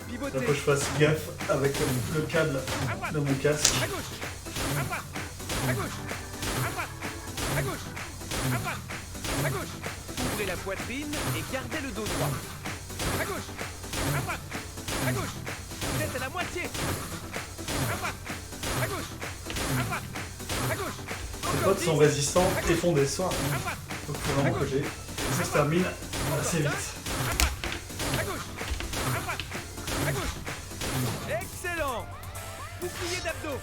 Pivoter. Il faut que je fasse gaffe avec le câble de mon casque. À gauche. À droite. À gauche. À droite. À gauche. À droite. À gauche. Ouvrez la poitrine et gardez le dos droit. À gauche. À droite. À gauche. Vous êtes à la moitié. À droite. À gauche. À droite. À gauche. Les Encore potes sont 10. résistants et font des soins. À droite. Donc faut vraiment que j'ai. Ça se termine assez vite. À droite. À gauche. À droite. À gauche. Excellent. Bouclier d'abdos.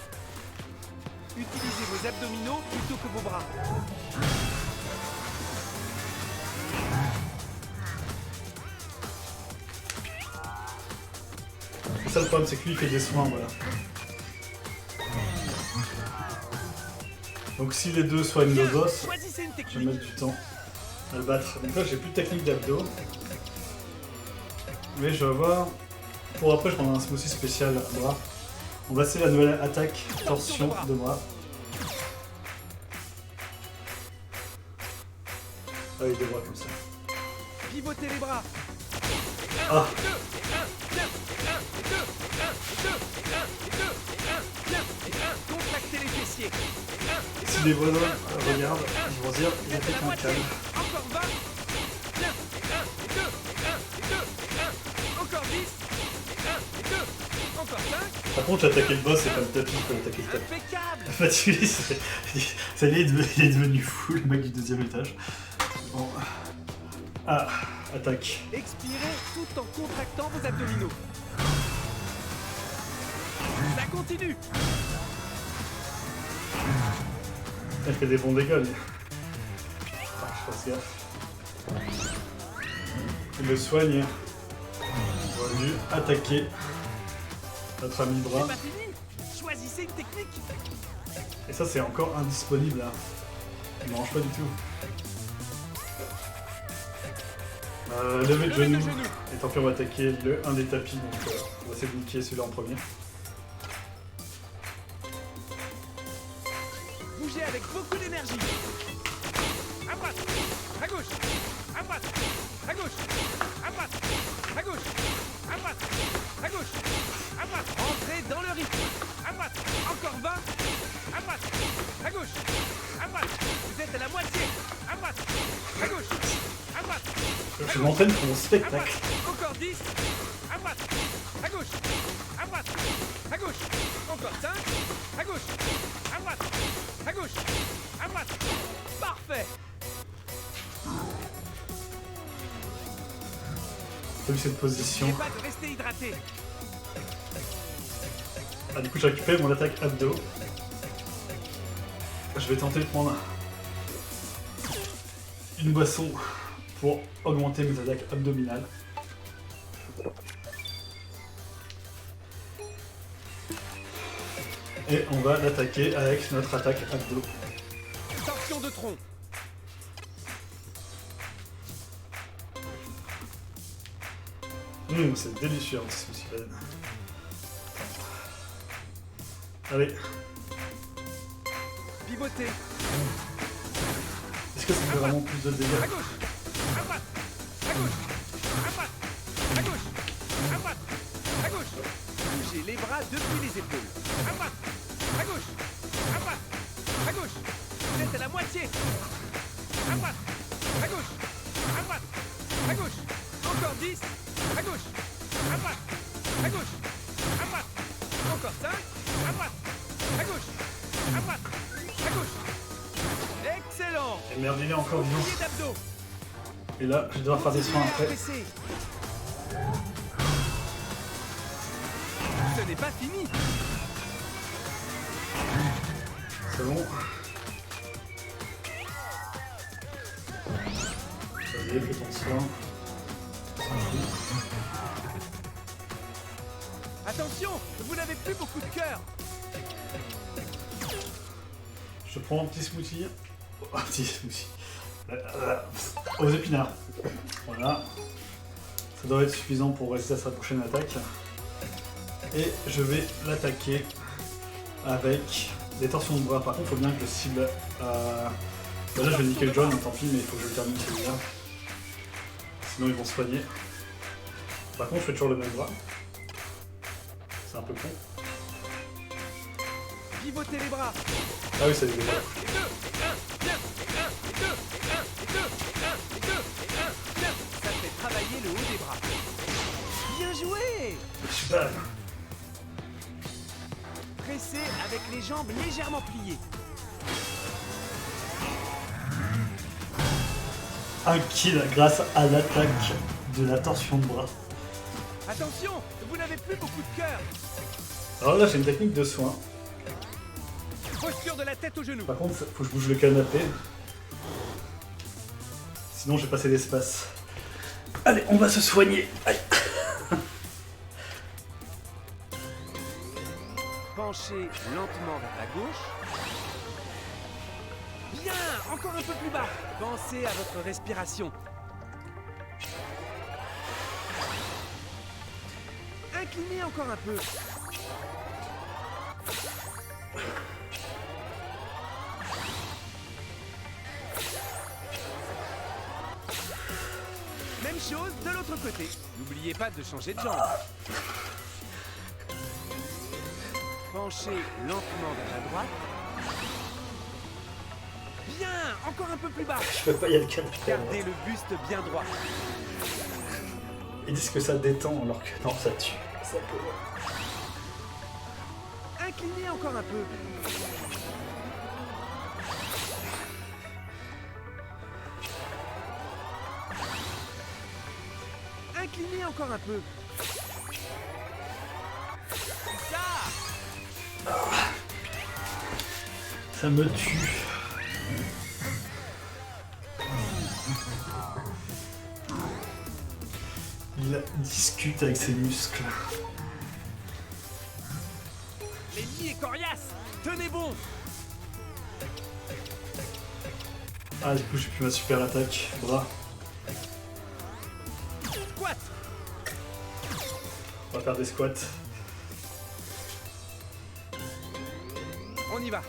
Utilisez vos abdominaux plutôt que vos bras. C'est ça le problème, c'est que lui il fait des soins, voilà. Donc si les deux soignent le boss, Choisissez une je vais technique. mettre du temps à le battre. Donc là j'ai plus de technique d'abdos. Mais je vais voir. Pour après je prendrai un smoothie spécial bras. On va essayer la nouvelle attaque torsion de bras. Avec des bras comme ça. Pivotez les bras. Ah, Contractez les fessiers. si les voisins regardent, ils vont se dire il a fait un câble. Encore 20. 1, 2, 1, encore 10. 1, 2, encore 5. Par contre attaquer le boss c'est pas le tapis, il faut attaquer le tapis. Impeccable. En fait lui ça y est, il est devenu fou le mec du deuxième étage. Bon. Ah, attaque. Expirez tout en contractant vos abdominaux. Ça continue. Elle fait des bons dégâts lui. Ah, je fasse gaffe. Il le soigne. J'aurais dû attaquer notre ami C'est bras. pas fini. Choisissez une technique. Et ça c'est encore indisponible là. Il ne mange pas du tout. Lever de genou. Et tant pis on va attaquer un des tapis, donc on va essayer de niquer celui-là en premier. Bougez avec beaucoup d'énergie. À droite, à gauche, à droite, à gauche, à droite, à gauche, à droite, à gauche, à droite. Entrez dans le rythme. À droite, encore 20. À droite, à gauche, à droite. Vous êtes à la moitié. À droite, à gauche, à droite. Je m'entraîne pour mon À droite, spectacle. encore 10. À droite, à gauche, à droite, à gauche, encore 5. À gauche, à droite, à gauche, à droite. Parfait. T'as vu cette position? N'oubliez pas de rester hydraté. Ah, du coup je récupère mon attaque abdos. Je vais tenter de prendre une boisson pour augmenter mes attaques abdominales. Et on va l'attaquer avec notre attaque abdos. Torsion de tronc. C'est délicieux, un petit smoothie banane. Allez. Pivoter. Est-ce que ça fait vraiment plus de dégâts? À gauche. À droite. À gauche. À droite. À gauche. À droite. À gauche. Bougez les bras depuis les épaules. À droite. À gauche. À droite. À gauche. Vous êtes à la moitié. À droite. À gauche. À droite. À gauche. Encore 10. À gauche. À droite. À gauche. À droite. Encore 5. À droite. À gauche. À droite. À gauche. Excellent. Et merde, il est encore vivant. Plié d'abdos. Et là, je vais devoir faire des soins après. Baissez. Ce n'est pas fini. C'est bon. Ça y est, fais ton soin. Attention, vous n'avez plus beaucoup de cœur. Je prends un petit smoothie. Un petit smoothie. Aux épinards. Voilà. Ça doit être suffisant pour résister à sa prochaine attaque. Et je vais l'attaquer avec des torsions de bras. Par contre, il faut bien que je cible. Là, je vais niquer le John, tant pis, mais il faut que je le termine celui-là. Sinon, ils vont se soigner. Par contre, je fais toujours le même bras. C'est un peu con. Pivotez les bras. Ah oui, c'est des dégâts. 1 et 2, 1, bien, 1 et 2, 1 et 2, 1 et 2, 1 et 1, ça fait travailler le haut des bras. Bien joué. Super. Pressez avec les jambes légèrement pliées. Un kill grâce à l'attaque de la torsion de bras. Attention, vous n'avez plus beaucoup de cœur. Alors là, j'ai une technique de soin. Posture de la tête au genou. Par contre, faut que je bouge le canapé. Sinon, j'ai passé l'espace. Allez, on va se soigner. Aïe. Penchez lentement vers la gauche. Bien, encore un peu plus bas. Pensez à votre respiration. Inclinez encore un peu. Même chose de l'autre côté. N'oubliez pas de changer de jambe. Penchez lentement vers la droite. Bien, encore un peu plus bas. Je peux pas y aller le canapé. Gardez le buste bien droit. Ils disent que ça détend alors que non, ça tue. Ça peut... Inclinez encore un peu. Inclinez encore un peu. Ça. Ça me tue. Il discute avec ses muscles. L'ennemi est coriace. Tenez bon. Ah, du coup, j'ai plus ma super attaque. Bras. Squat. On va faire des squats. On y va.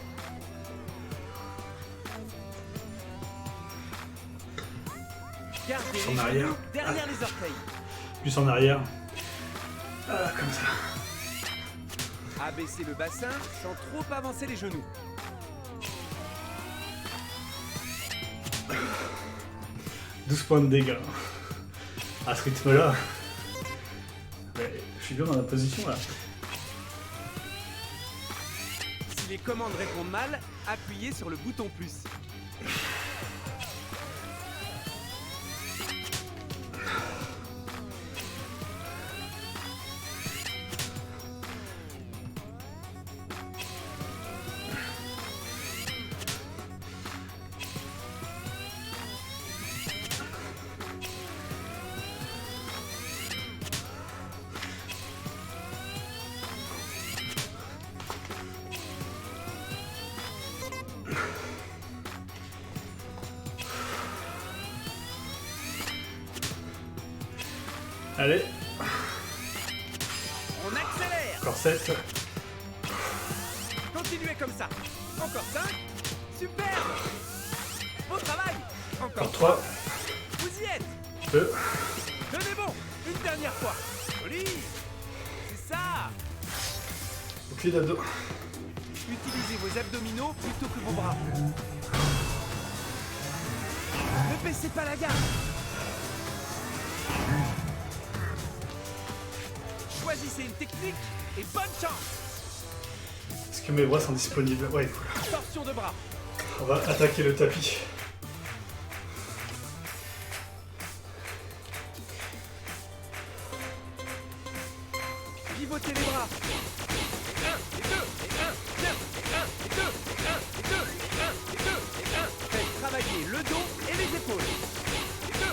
Gardez En les arrière. genoux derrière les orteils. Plus en arrière. Ah, comme ça. Abaissez le bassin sans trop avancer les genoux. 12 points de dégâts. À ce rythme-là. Ouais, je suis bien dans la position là. Si les commandes répondent mal, appuyez sur le bouton plus. Allez. Encore 7. Continuez comme ça. Encore 5. Superbe. Bon travail. Encore 3. Vous y êtes. 2. Tenez bon. Une dernière fois. Joli. C'est ça. Bouclier d'abdos. Utilisez vos abdominaux plutôt que vos bras. Ne baissez pas la garde. Choisissez une technique et bonne chance. Est-ce que mes bras sont disponibles? Ouais, cool. Torsion de bras. On va attaquer le tapis. Pivotez les bras. 1 et 2 et 1, tiens, et 1 et 2, et 1 et 2, et 1 et 2, et 1. Faites travailler le dos et les épaules. Et 2 et 1.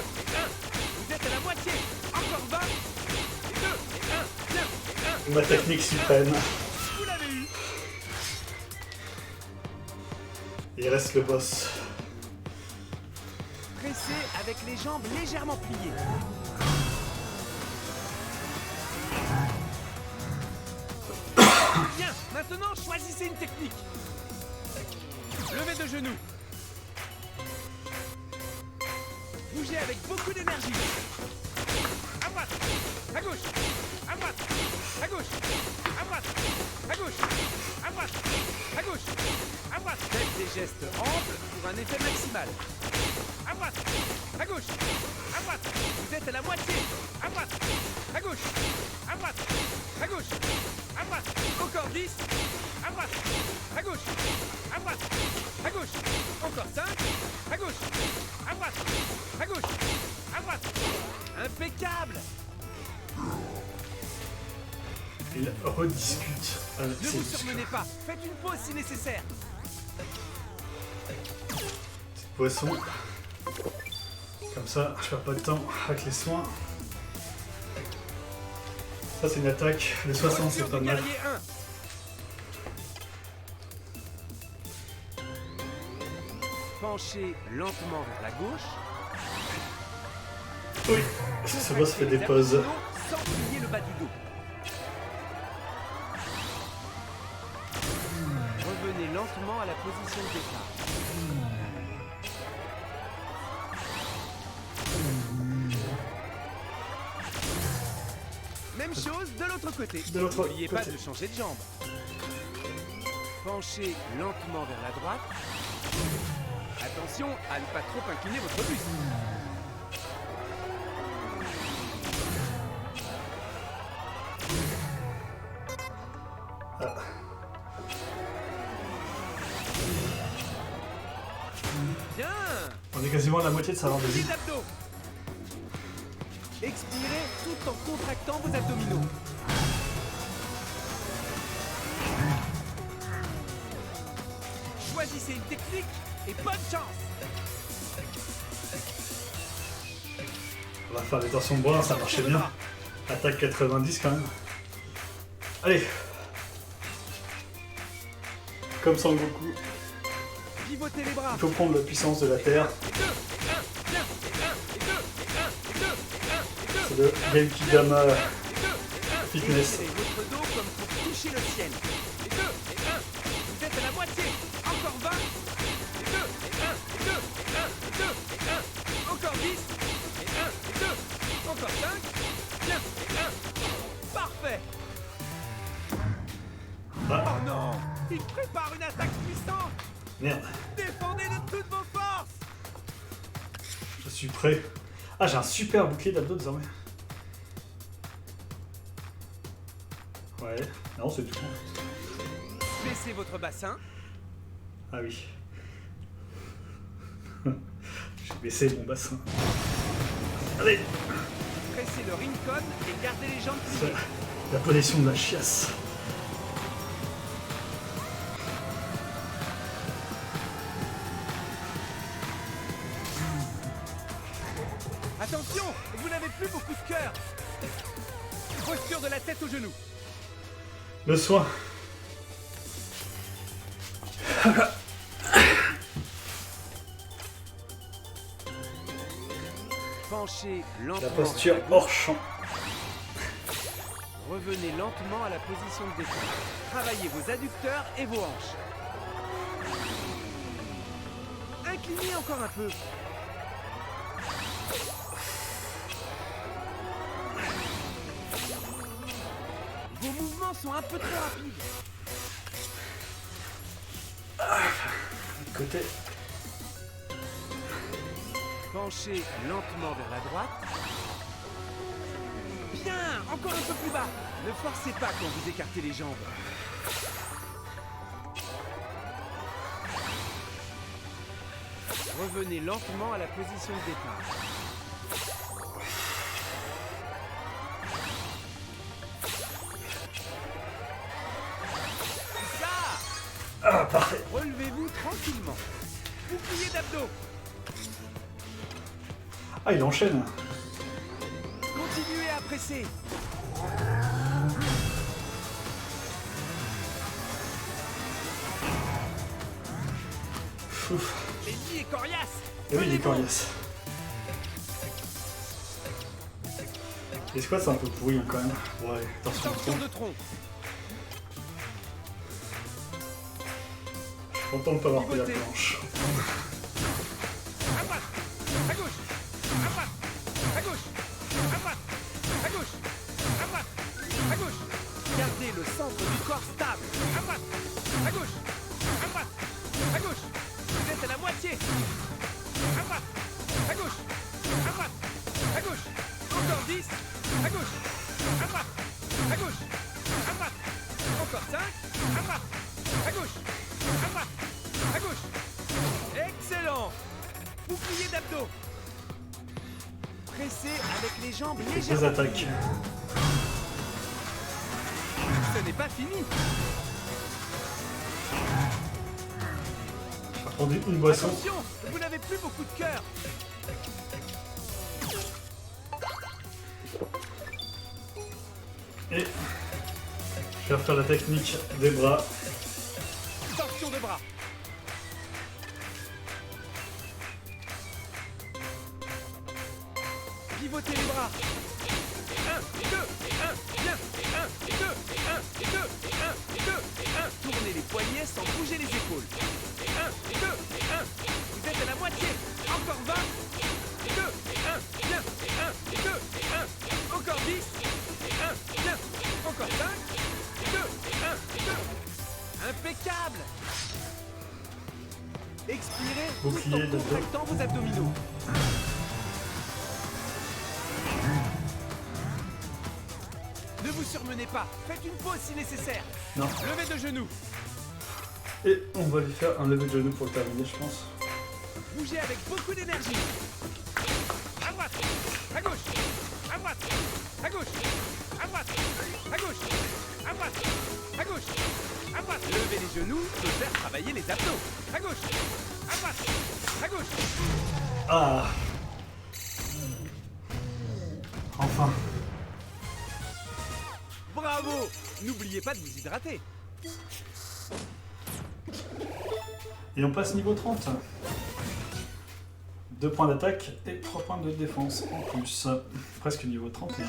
Vous êtes à la moitié. Encore 20. Et 2 et 1, tiens, et 1. Ma technique suprême. Vous l'avez eu. Il reste le boss. Pressez avec les jambes légèrement pliées. Bien, maintenant choisissez une technique. Levée de genoux. Bougez avec beaucoup d'énergie. À droite, à gauche, à droite, à gauche, à droite, à gauche, à droite, à gauche, à droite. Faites des gestes amples pour un effet maximal. À droite, à gauche, à droite. Vous êtes à la moitié. À droite, à gauche, à droite, à gauche, à droite. Encore 10. À droite, à gauche, à droite, à gauche. Encore 5. À gauche, à droite, à gauche, à droite. Impeccable. Il rediscute avec Ne ses vous muscles. surmenez pas. Faites une pause si nécessaire. Petit poisson. Comme ça, je perds pas de temps avec les soins. Ça, c'est une attaque. Les 60, c'est Posture pas de mal. guerrier 1. Penchez lentement vers la gauche. Oui, ce boss fait des Contractez pauses. les abdominaux sans plier le bas du dos. Revenez lentement à la position de départ. Même chose de l'autre côté. De l'autre N'oubliez pas côté. de changer de jambe. Penchez lentement vers la droite. Attention à ne pas trop incliner votre buste. Ah. Bien. On est quasiment à la moitié de sa barre de vie. Les abdos. Expirez tout en contractant vos abdominaux. Choisissez une technique et bonne chance. On va faire des torsions de bras, ça marchait bien. Attaque 90 quand même. Allez. Comme Sangoku, Pivotez les bras. il faut prendre la puissance de la Terre. Et 2, 1, tiens, et 1, et 2, et 1, et 2, et 1, et 2. C'est le Genkidama Fitness. Étirez votre dos comme pour toucher le ciel. Et 2, et 1. Vous êtes à la moitié. Encore 20. Et 2, et 1, et 2, et 1, et 2, et 1. Encore 10. Et 1, et 2. Encore 5. Bien, et 1. Parfait. Ah, Oh non. Il prépare une attaque puissante. merde, Défendez de toutes vos forces. je suis prêt. Ah, j'ai un super bouclier d'abdos désormais. Ouais, non, c'est tout. Baissez votre bassin. Ah oui. J'ai baissé mon bassin. Allez, Pressez le Rincon et gardez les jambes c'est pliées. la position de la chiasse. Attention, vous n'avez plus beaucoup de cœur. Posture de la tête aux genoux. Le soin. Penchez lentement. La posture vers la gauche. hors champ. Revenez lentement à la position de départ. Travaillez vos adducteurs et vos hanches. Inclinez encore un peu. Vos mouvements sont un peu trop rapides. Côté. Penchez lentement vers la droite. Bien, encore un peu plus bas. Ne forcez pas quand vous écartez les jambes. Revenez lentement à la position de départ. Ah, parfait. Relevez-vous tranquillement. Bouclier d'abdos. Ah, il enchaîne. Continuez à presser. Ouf. L'ennemi est coriace. Et oui, il est Tenez-vous. coriace. Les squats, c'est un peu pourri hein, quand même. Ouais, attention. Torsion de tronc. Je suis content de ne pas avoir pris la Pivoter. planche. À droite, à gauche, à droite, à gauche, à droite, à gauche, à droite, à gauche. Gardez le centre du corps stable. À droite, à gauche, à droite, à gauche. Vous êtes à la moitié. À droite, à gauche, à droite, à gauche. Encore 10. À gauche, à droite, à gauche, à droite. Encore 5. À droite, à gauche, à droite, à gauche. Excellent. Bouclier d'abdos. Pressez avec les jambes Deux légèrement. attaques. Ce n'est pas fini. Je vais prendre une boisson. Attention, vous n'avez plus beaucoup de cœur. Et je vais faire la technique des bras. Torsion de bras. Pivotez les bras. 1, 2, 1, bien. 1, 2, 1, 2, 1, 2, 1. Tournez les poignets sans bouger les épaules. 1, 2, 1. Vous êtes à la moitié. Encore 20. 2, 1, bien. 1, 2, 1. Encore 10. 1, bien. Encore 5. 2, 1, 2. Impeccable. Expirez tout Bouclier en de dos. contractant vos abdominaux. Ne vous surmenez pas. Faites une pause si nécessaire. Non. Levez de genoux. Et on va lui faire un lever de genou pour le terminer, je pense. Bougez avec beaucoup d'énergie. À droite, à gauche, à droite, à gauche, à droite, à gauche, à droite, à gauche, à droite. Levez les genoux peut faire travailler les abdos. À gauche, à droite, à gauche. Ah. Enfin. Bravo. N'oubliez pas de vous hydrater. Et on passe niveau 30. 2 points d'attaque et 3 points de défense en plus. Presque niveau 31.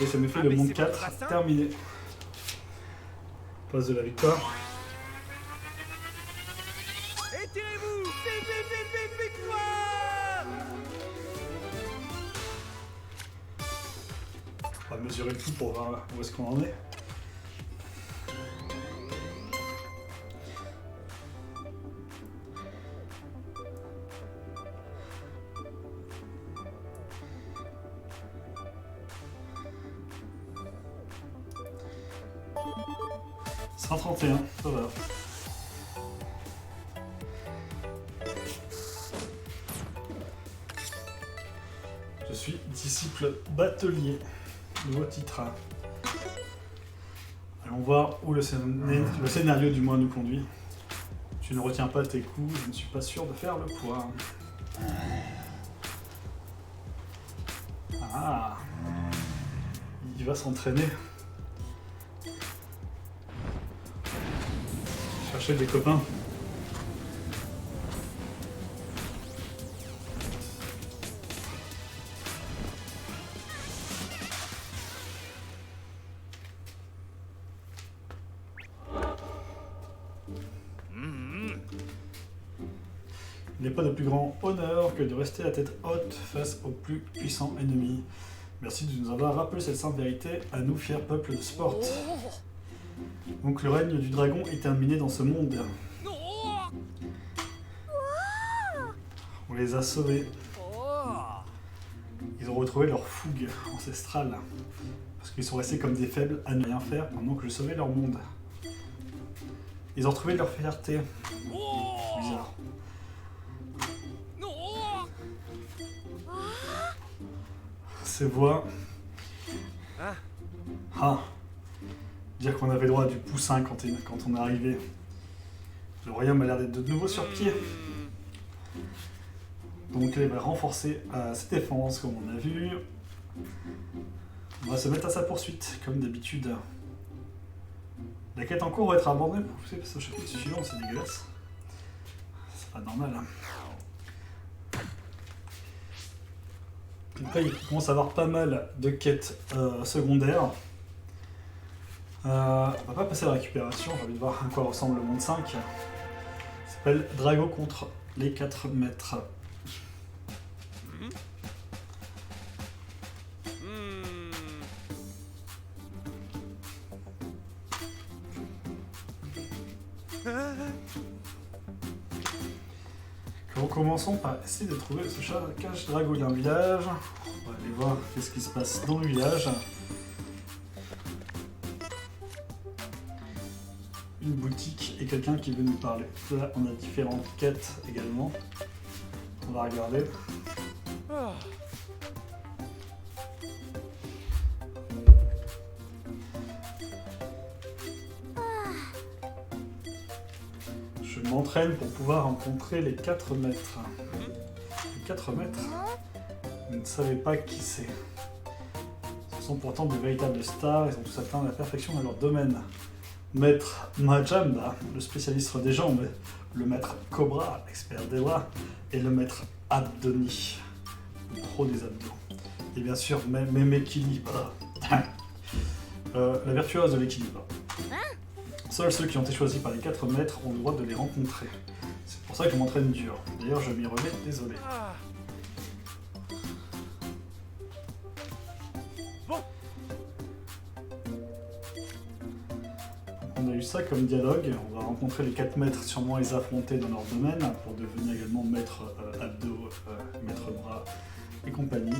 Et ça me fait le Abaissez monde votre 4 bassin. terminé. Passe de la victoire. Étirez-vous. Vite, vite, vite, vite, victoire. On va mesurer tout pour voir où est-ce qu'on en est. « 131, ça va. Je suis disciple batelier. Nouveau titre. Allons voir où le scénario du moins nous conduit. Tu ne retiens pas tes coups, je ne suis pas sûr de faire le poids. Ah, il va s'entraîner. Chercher des copains. Il n'est pas de plus grand honneur que de rester à tête haute face aux plus puissants ennemis. Merci de nous avoir rappelé cette simple vérité à nous, fiers peuples de Sport. Donc le règne du dragon est terminé dans ce monde. On les a sauvés. Ils ont retrouvé leur fougue ancestrale. Parce qu'ils sont restés comme des faibles à ne rien faire pendant que je sauvais leur monde. Ils ont retrouvé leur fierté. Bizarre. Ces voix. Ah. Dire qu'on avait droit du poussin quand on est arrivé. Le royaume a l'air d'être de nouveau sur pied. Donc il va renforcer ses défenses comme on a vu. On va se mettre à sa poursuite comme d'habitude. La quête en cours va être abandonnée pour pousser au chapitre suivant, c'est dégueulasse. C'est pas normal. Donc là il commence à avoir pas mal de quêtes secondaires. On va pas passer à la récupération, j'ai envie de voir à quoi ressemble le monde 5. Ça s'appelle Drago contre les 4 maîtres. Commençons par essayer de trouver ce chat cache Drago. Il y a un village. On va aller voir qu'est-ce qui se passe dans le village. Une boutique et quelqu'un qui veut nous parler. Là, on a différentes quêtes également. On va regarder. Je m'entraîne pour pouvoir rencontrer les 4 maîtres. Les 4 maîtres, vous ne savez pas qui c'est. Ce sont pourtant de véritables stars, ils ont tous atteint la perfection dans leur domaine. Maître Majamba, le spécialiste des jambes, le maître Cobra, l'expert des bras, et le maître Abdoni, le pro des abdos. Et bien sûr, même équilibre. La virtuose de l'équilibre. Seuls ceux qui ont été choisis par les 4 maîtres ont le droit de les rencontrer. C'est pour ça que je m'entraîne dur. D'ailleurs, je m'y remets, désolé. On a eu ça comme dialogue. On va rencontrer les 4 maîtres, sûrement les affronter dans leur domaine pour devenir également maître abdos, maître bras et compagnie.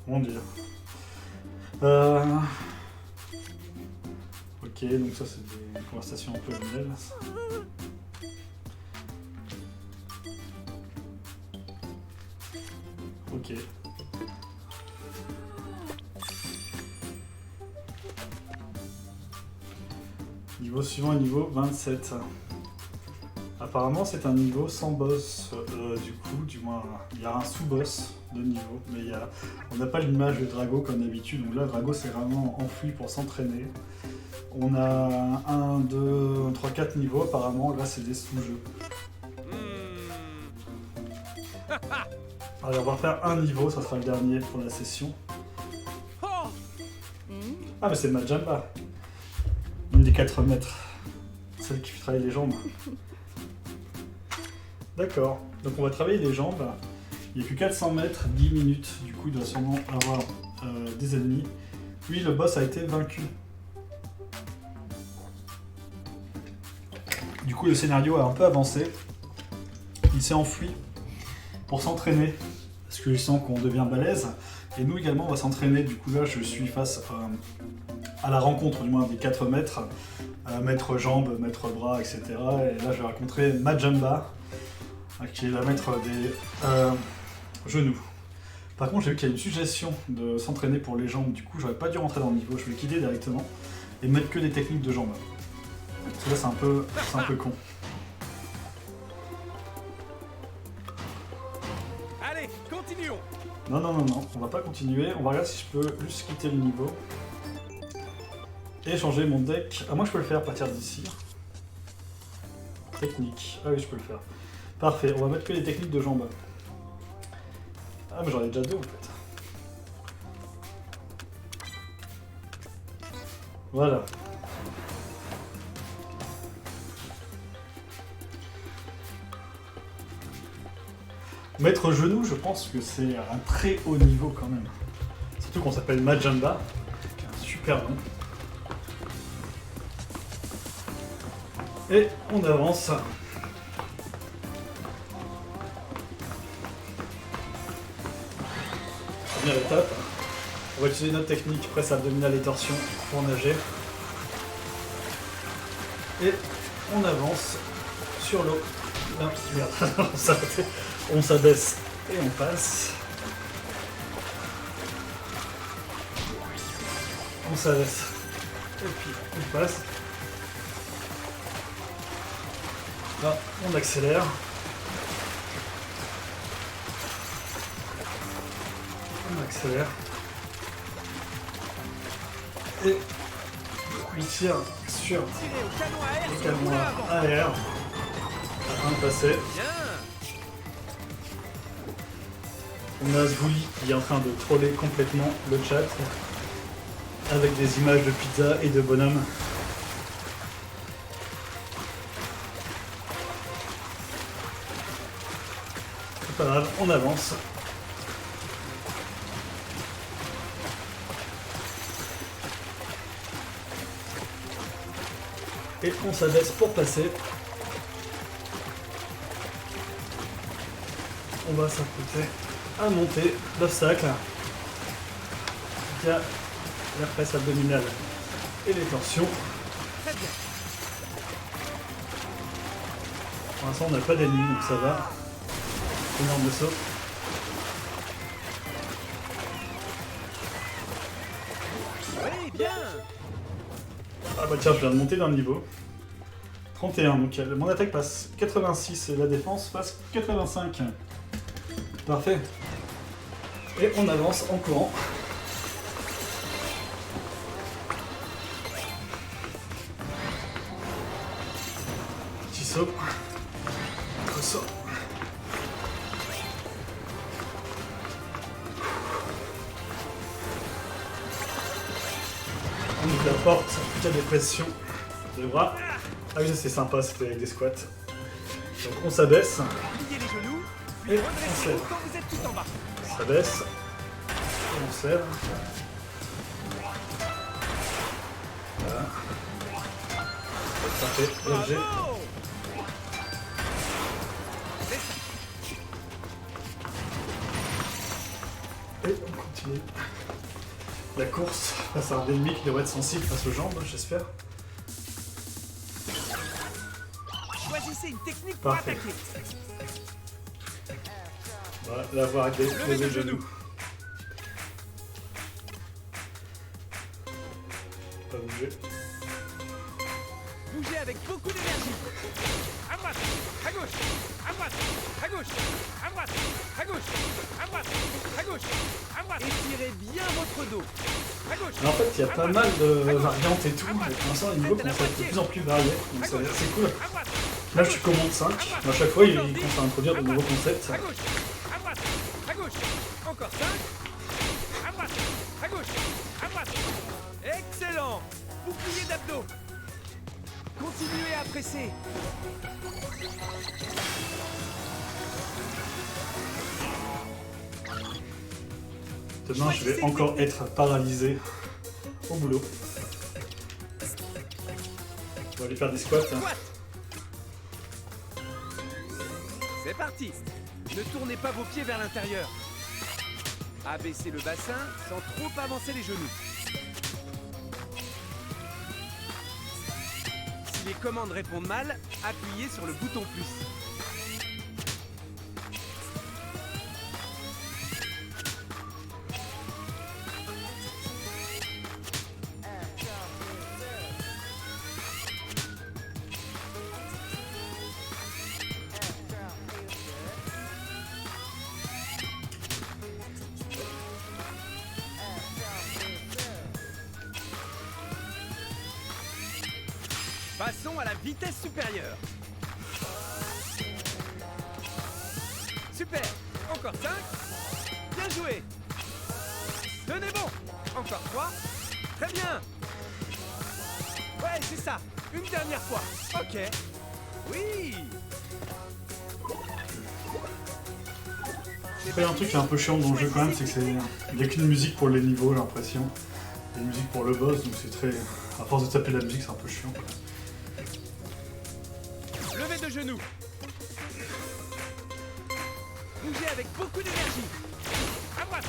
Mon dieu. Ok, donc ça c'est des conversations un peu nouvelles. Ok. Niveau suivant est niveau 27. Apparemment c'est un niveau sans boss, du coup, du moins il y a un sous-boss de niveau, mais on n'a pas l'image de Drago comme d'habitude, donc là Drago s'est vraiment enfui pour s'entraîner. On a 1, 2, 3, 4 niveaux apparemment, là c'est des sous-jeux. Allez, on va faire un niveau, ça sera le dernier pour la session. Ah mais c'est Majamba, une des 4 maîtres, celle qui fait travailler les jambes. D'accord, donc on va travailler les jambes. Il n'y a plus 400 mètres, 10 minutes, du coup il doit sûrement avoir des ennemis. Lui, le boss a été vaincu. Du coup le scénario a un peu avancé. Il s'est enfui pour s'entraîner, parce qu'il sent qu'on devient balèze. Et nous également on va s'entraîner, du coup là je suis face à la rencontre du moins des 4 maîtres. Maître jambes, maître bras, etc. Et là je vais rencontrer Majamba, qui est la maître des genoux. Par contre, j'ai vu qu'il y a une suggestion de s'entraîner pour les jambes, du coup, j'aurais pas dû rentrer dans le niveau, je vais quitter directement et mettre que des techniques de jambes. Parce que là, c'est un peu con. Allez, continuons. Non, on va pas continuer, on va regarder si je peux juste quitter le niveau et changer mon deck. Ah, moi, je peux le faire à partir d'ici. Technique, ah oui, je peux le faire. Parfait, on va mettre que les techniques de jambes. Ah mais j'en ai déjà 2 en fait. Voilà. Maître Genou, je pense que c'est un très haut niveau quand même. Surtout qu'on s'appelle Majamba, qui est un super nom. Et on avance. Première étape. On va utiliser notre technique presse abdominale et torsion pour nager. Et on avance sur l'eau. Ah, merde, on s'abaisse et on passe. On s'abaisse et puis on passe. Là, on accélère. On accélère. Et on tire sur Tirez au canon à air le sur le canon moulin avant. à air afin de passer. Bien. On a Zwouli qui est en train de troller complètement le chat avec des images de pizza et de bonhommes. C'est pas grave, on avance. Et on s'abaisse pour passer. On va s'apprêter à monter l'obstacle via la presse abdominale et les torsions. Très bien. Pour l'instant on n'a pas d'ennemis donc ça va. Énorme saut. Oui, bien. Ah bah tiens, je viens de monter d'un niveau. 31, donc mon attaque passe 86 et la défense passe 85. Parfait. Et on avance en courant. Petit saut. Autre saut. On ouvre la porte, il y a des pressions de bras. Ah oui, ça c'est sympa, c'était avec des squats. Donc on s'abaisse, Pliez les genoux, puis Et on redressez serre. quand vous êtes tout en bas. on s'abaisse, on serre. Voilà. Parfait, léger. Bravo. C'est ça. Et on continue. La course face à un ennemi qui devrait être sensible face aux jambes, j'espère. Choisissez une technique pour Parfait. attaquer. On va l'avoir avec les genoux. Pas bouger. Bougez avec beaucoup d'énergie. À droite, à gauche, à droite, à gauche, à droite, à gauche, à droite, à gauche, à droite. Étirez bien votre dos. À gauche. Mais en fait, il y a pas mal de variantes et tout. Et pour l'instant, les niveaux commencent à être de plus en plus variés. Donc c'est assez cool. À droite, Là, je suis commande 5. À chaque fois, il commence à introduire de nouveaux concepts. à gauche, à droite, à gauche. Encore 5. À droite, à gauche, à droite. Excellent. Bouclier d'abdos. Continuez à presser. Demain, je vais encore être paralysé au boulot. On va aller faire des squats. Squat. C'est parti. Ne tournez pas vos pieds vers l'intérieur. Abaissez le bassin sans trop avancer les genoux. Si les commandes répondent mal, appuyez sur le bouton plus. Passons à la vitesse supérieure. Super. Encore 5. Bien joué. Tenez bon. Encore 3. Très bien. Ouais, c'est ça. Une dernière fois. Ok. Oui. Après, il y a un truc qui est un peu chiant dans le jeu quand même, c'est que il n'y a qu'une musique pour les niveaux, j'ai l'impression. Il y a une musique pour le boss, donc c'est très... À force de taper la musique, c'est un peu chiant. Levez de genoux. Bougez avec beaucoup d'énergie. À droite,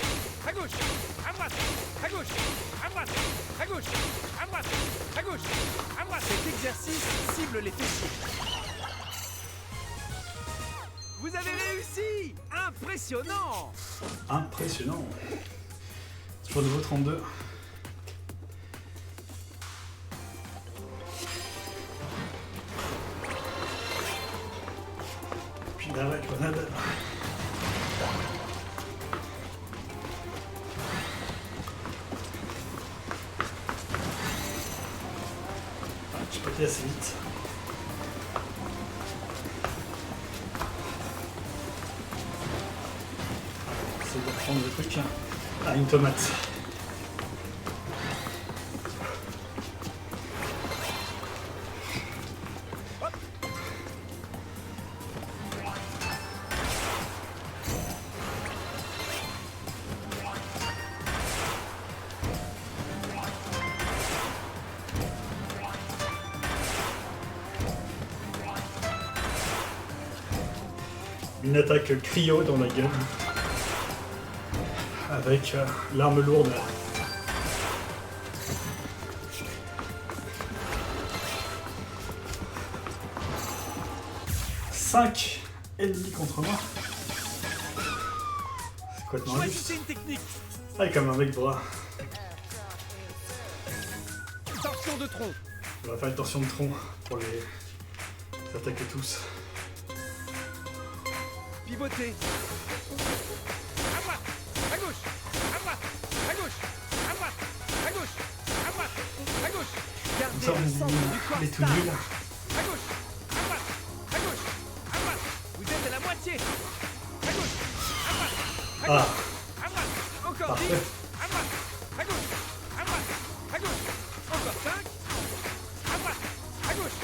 à gauche, à droite, à gauche, à droite, à gauche, à droite, à gauche, à droite. Cet exercice cible les fessiers. Vous avez réussi! Impressionnant! Impressionnant. Toujours niveau 32. Puis là, ouais, grenade. J'ai pété assez vite. C'est de prendre le truc. Ah, une tomate. Une attaque cryo dans la gueule. Avec l'arme lourde. Cinq ennemis contre moi. C'est quoi de Choisissez une technique. Ah, comme un mec bras. Torsion de tronc. On va faire une torsion de tronc pour les attaquer tous. Pivoter. À droite, à gauche, à droite, à gauche, à droite, à gauche, à droite, à gauche. Comme Gardez ça, le centre du on corps les tout stable. nuls. À gauche, à droite, à gauche, à droite. Vous êtes à la moitié. À gauche, à droite, à Ah, gauche, à droite. Encore 10. parfait. À droite, à gauche, à droite, à gauche. Encore 5. À droite, à gauche.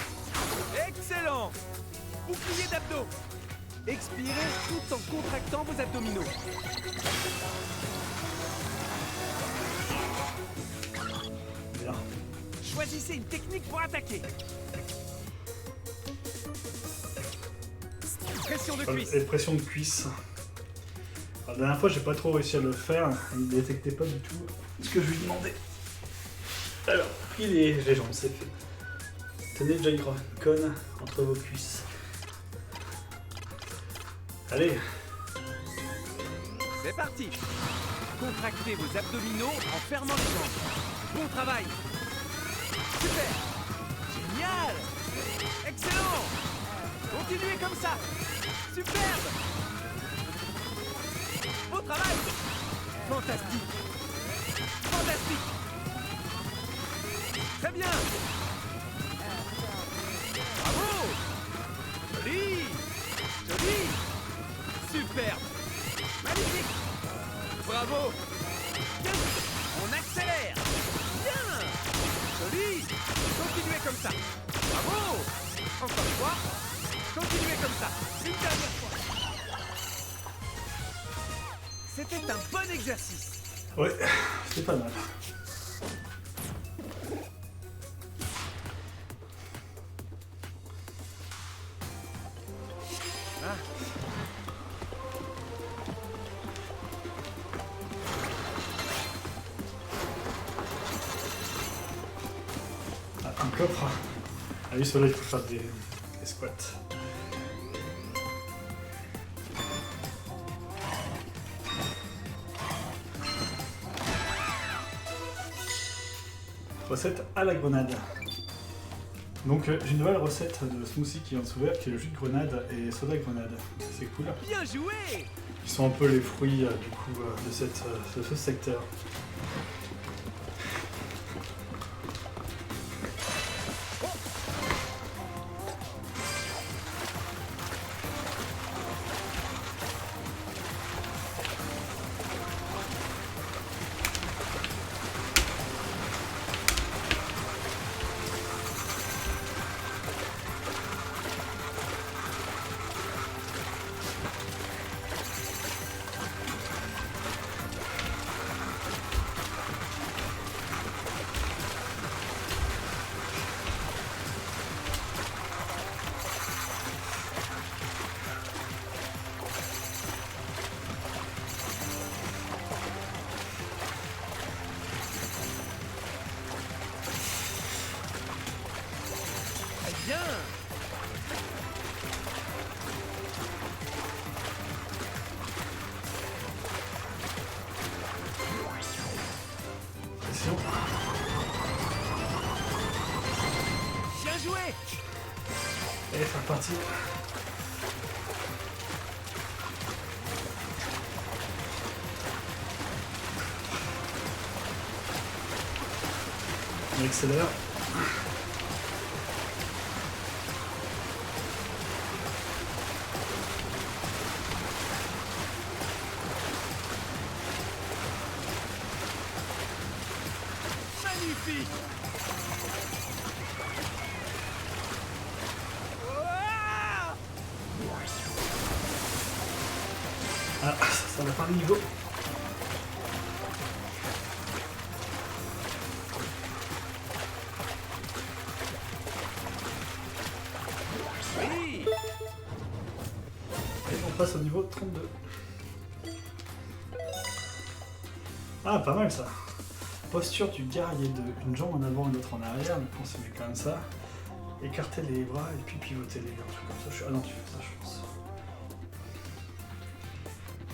Excellent. Bouclier d'abdos. Expirez tout en contractant vos abdominaux. Bien. Choisissez une technique pour attaquer. Pression de cuisse. Et pression de cuisse. Alors, la dernière fois, j'ai pas trop réussi à le faire. Il ne détectait pas du tout ce que je lui demandais. Alors, les jambes, c'est fait. Tenez Jairo Con entre vos cuisses. Allez, C'est parti. Contractez vos abdominaux en fermant les jambes. Bon travail. Super. Génial. Excellent. Continuez comme ça. Superbe. Beau travail. Fantastique. Fantastique. Très bien. Bravo. Joli. Joli. Superbe. Magnifique. Bravo. Bien. On accélère. Bien. Joli. Continuez comme ça. Bravo. Encore une fois. Continuez comme ça. Une dernière fois. C'était un bon exercice. ouais, c'est pas mal. Ah, un coffre. Ah oui, celui-là, il faut faire des squats. Recette à la grenade. Donc j'ai une nouvelle recette de smoothie qui vient de s'ouvrir, qui est le jus de grenade et soda grenade. Ça, c'est cool. Bien joué. Qui sont un peu les fruits du coup de ce secteur. Pression. Bien joué. Et c'est reparti. On accélère. Magnifique. Ouah. Ah, ça n'a pas le niveau. Oui. Et on passe au niveau 32. Ah, pas mal ça. Posture du guerrier 2. Une jambe en avant et l'autre en arrière, mais on se met comme ça. Écarter les bras et puis pivoter les bras. Un truc comme ça. Ah non, tu fais ça, je pense.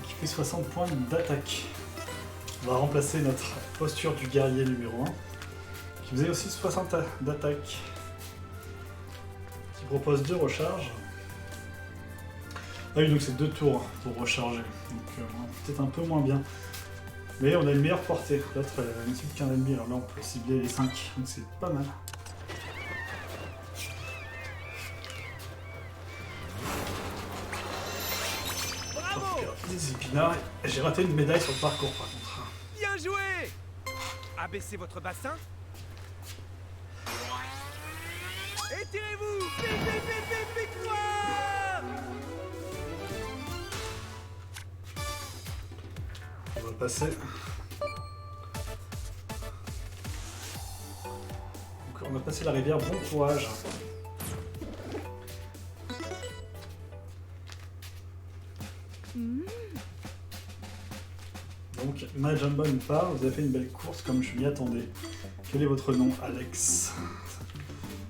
Qui fait 60 points d'attaque. On va remplacer notre posture du guerrier numéro 1. Qui faisait aussi 60 d'attaque. Qui propose 2 recharges. Ah oui, donc c'est 2 tours pour recharger. Donc peut-être un peu moins bien. Mais on a une meilleure portée. L'autre, elle ne cible qu'un ennemi. Alors là, on peut cibler les 5. Donc c'est pas mal. Bravo. Des épinards. J'ai raté une médaille sur le parcours par contre. Bien joué. Abaissez votre bassin. Étirez-vous. Victoire. On va passer. Donc, on va passer la rivière. Bon courage. Donc, Majamba nous parle. Vous avez fait une belle course comme je m'y attendais. Quel est votre nom, Alex?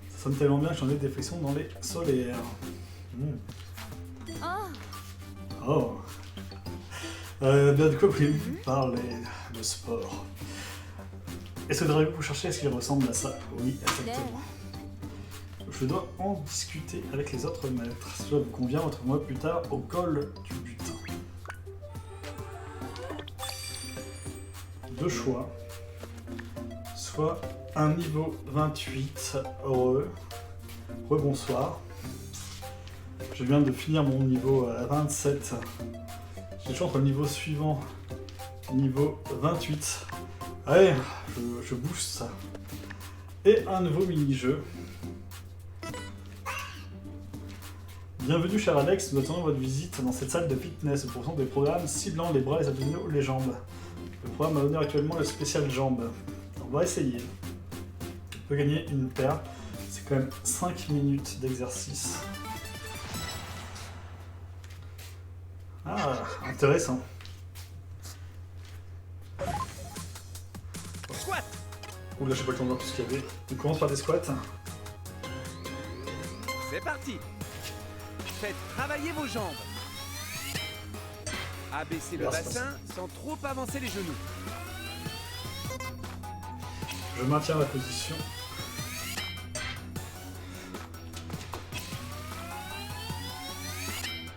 Ça sonne tellement bien que j'en ai des frissons dans les solaires. Oh. Bien de quoi voulez-vous parler de sport? Est-ce que vous chercher est-ce qu'il ressemble à ça? Oui, exactement. Je dois en discuter avec les autres maîtres. Si cela vous convient, retrouvez-moi plus tard au col du butin. 2 choix. Soit un niveau 28, rebonsoir. Je viens de finir mon niveau à 27. J'ai toujours entre le niveau suivant, niveau 28. Allez, je bouge ça. Et un nouveau mini-jeu. Bienvenue cher Alex, nous attendons votre visite dans cette salle de fitness. Nous proposons des programmes ciblant les bras, les abdominaux, les jambes. Le programme a l'honneur actuellement le spécial jambes. On va essayer. On peut gagner une paire. C'est quand même 5 minutes d'exercice. Ah, intéressant. Squat. Oula, j'ai pas le temps de voir tout ce qu'il y avait. On commence par des squats. C'est parti. Faites travailler vos jambes. Abaissez le Là, c'est bassin sans trop avancer les genoux. Je maintiens la position.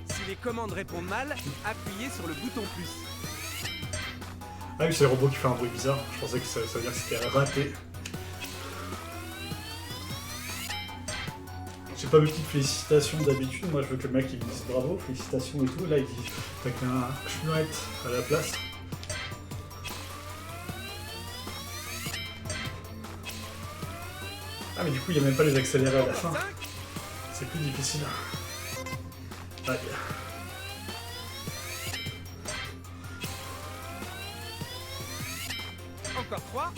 Si les commandes répondent mal, appuyez sur le bouton plus. Ah oui, c'est le robot qui fait un bruit bizarre. Je pensais que ça veut dire que c'était raté. J'ai pas mes petites félicitations d'habitude. Moi, je veux que le mec il me dise bravo, félicitations et tout. Là, il dit avec un chouette à la place. Ah, mais du coup, il n'y a même pas les accélérés à la fin. C'est plus difficile. Aïe. Encore 3.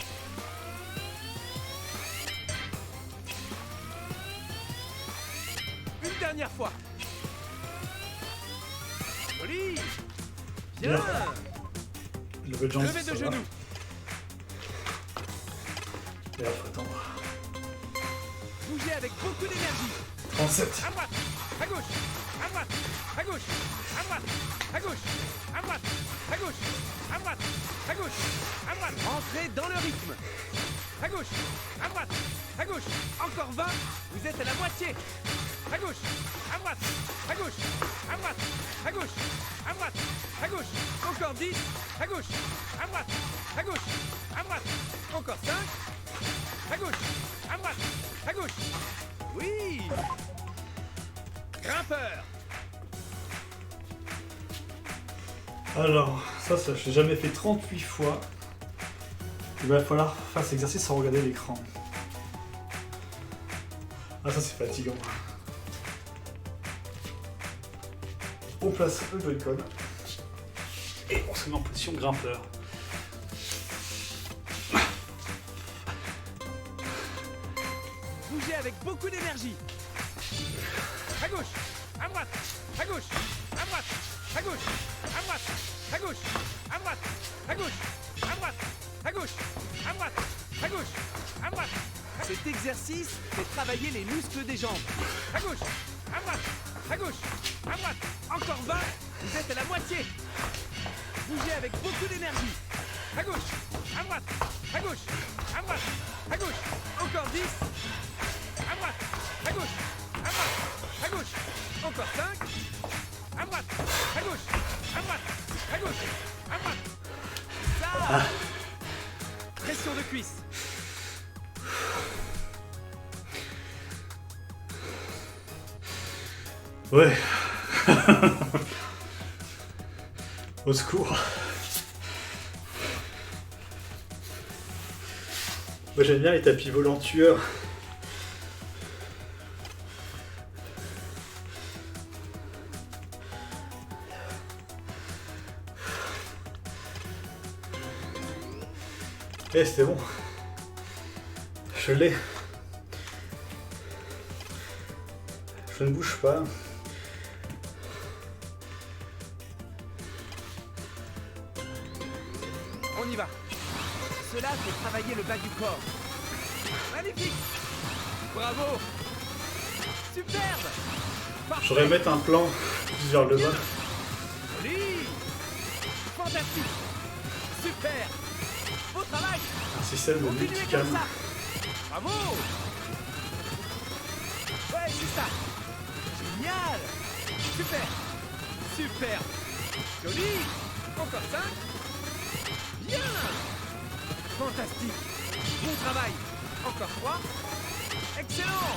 Une dernière fois. Joli. Bien. Bien. Levé de jambes, Levée ça de va. genoux. Et après, attends. Bougez avec beaucoup d'énergie. 47. À droite, à gauche, à droite, à gauche, à droite, à gauche, à droite, à gauche, à droite, à gauche, à droite. Entrez dans le rythme. À gauche, à droite, à gauche. Encore 20, vous êtes à la moitié. À gauche, à droite, à gauche, à droite, à gauche, à droite, à gauche. Encore 10, à gauche, à droite, à gauche, à droite. Encore 5, à gauche, à droite, à gauche. Oui. Grimpeur. Alors, ça j'ai jamais fait 38 fois. Il va falloir faire cet exercice sans regarder l'écran. Ah, ça c'est fatigant. On place le Joy-Con et on se met en position grimpeur. Bougez avec beaucoup d'énergie. À gauche, à droite, à gauche, à droite, à gauche, à droite, à gauche, à droite, à gauche, à droite, à gauche, à droite, à gauche, à droite. Cet exercice fait travailler les muscles des jambes. À gauche, à droite, à gauche, à droite. Encore 20, vous êtes à la moitié. Bougez avec beaucoup d'énergie. À gauche, à droite, à gauche, à droite, à gauche. Encore 10. À droite, à gauche, à droite, à gauche. Encore 5. À droite, à gauche, à droite, à gauche, à droite. Ça. Pression de cuisse. Ouais. Au secours. Moi j'aime bien les tapis volants tueurs. Eh, c'était bon. Je l'ai. Je ne bouge pas. On y va. Cela fait travailler le bas du corps. Magnifique. Bravo. Superbe. Parfait. Je voudrais mettre un plan vers le bas. Joli. Fantastique. Super. Beau travail. Un système de Continuez multicam. comme ça. Bravo. Ouais, c'est ça. Génial. Super. Super. Joli. Encore 5. Bien. Fantastique. Bon travail. Encore 3. Excellent.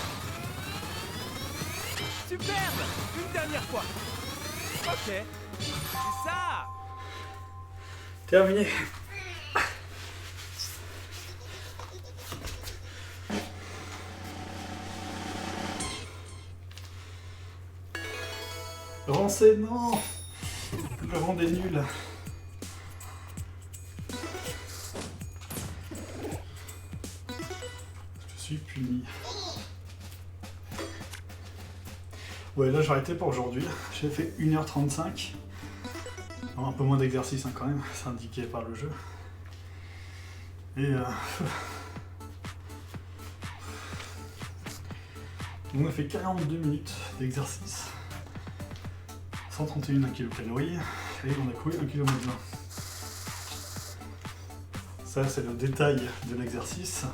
Superbe. Une dernière fois. Ok. C'est ça. Terminé. Rancé, non. Le vent est nul. Je suis puni. Ouais, là j'ai arrêté pour aujourd'hui. J'ai fait 1h35. Alors, un peu moins d'exercice hein, quand même, c'est indiqué par le jeu. Et on a fait 42 minutes d'exercice. 131 kcal et on a couru 1 km. Ça c'est le détail de l'exercice.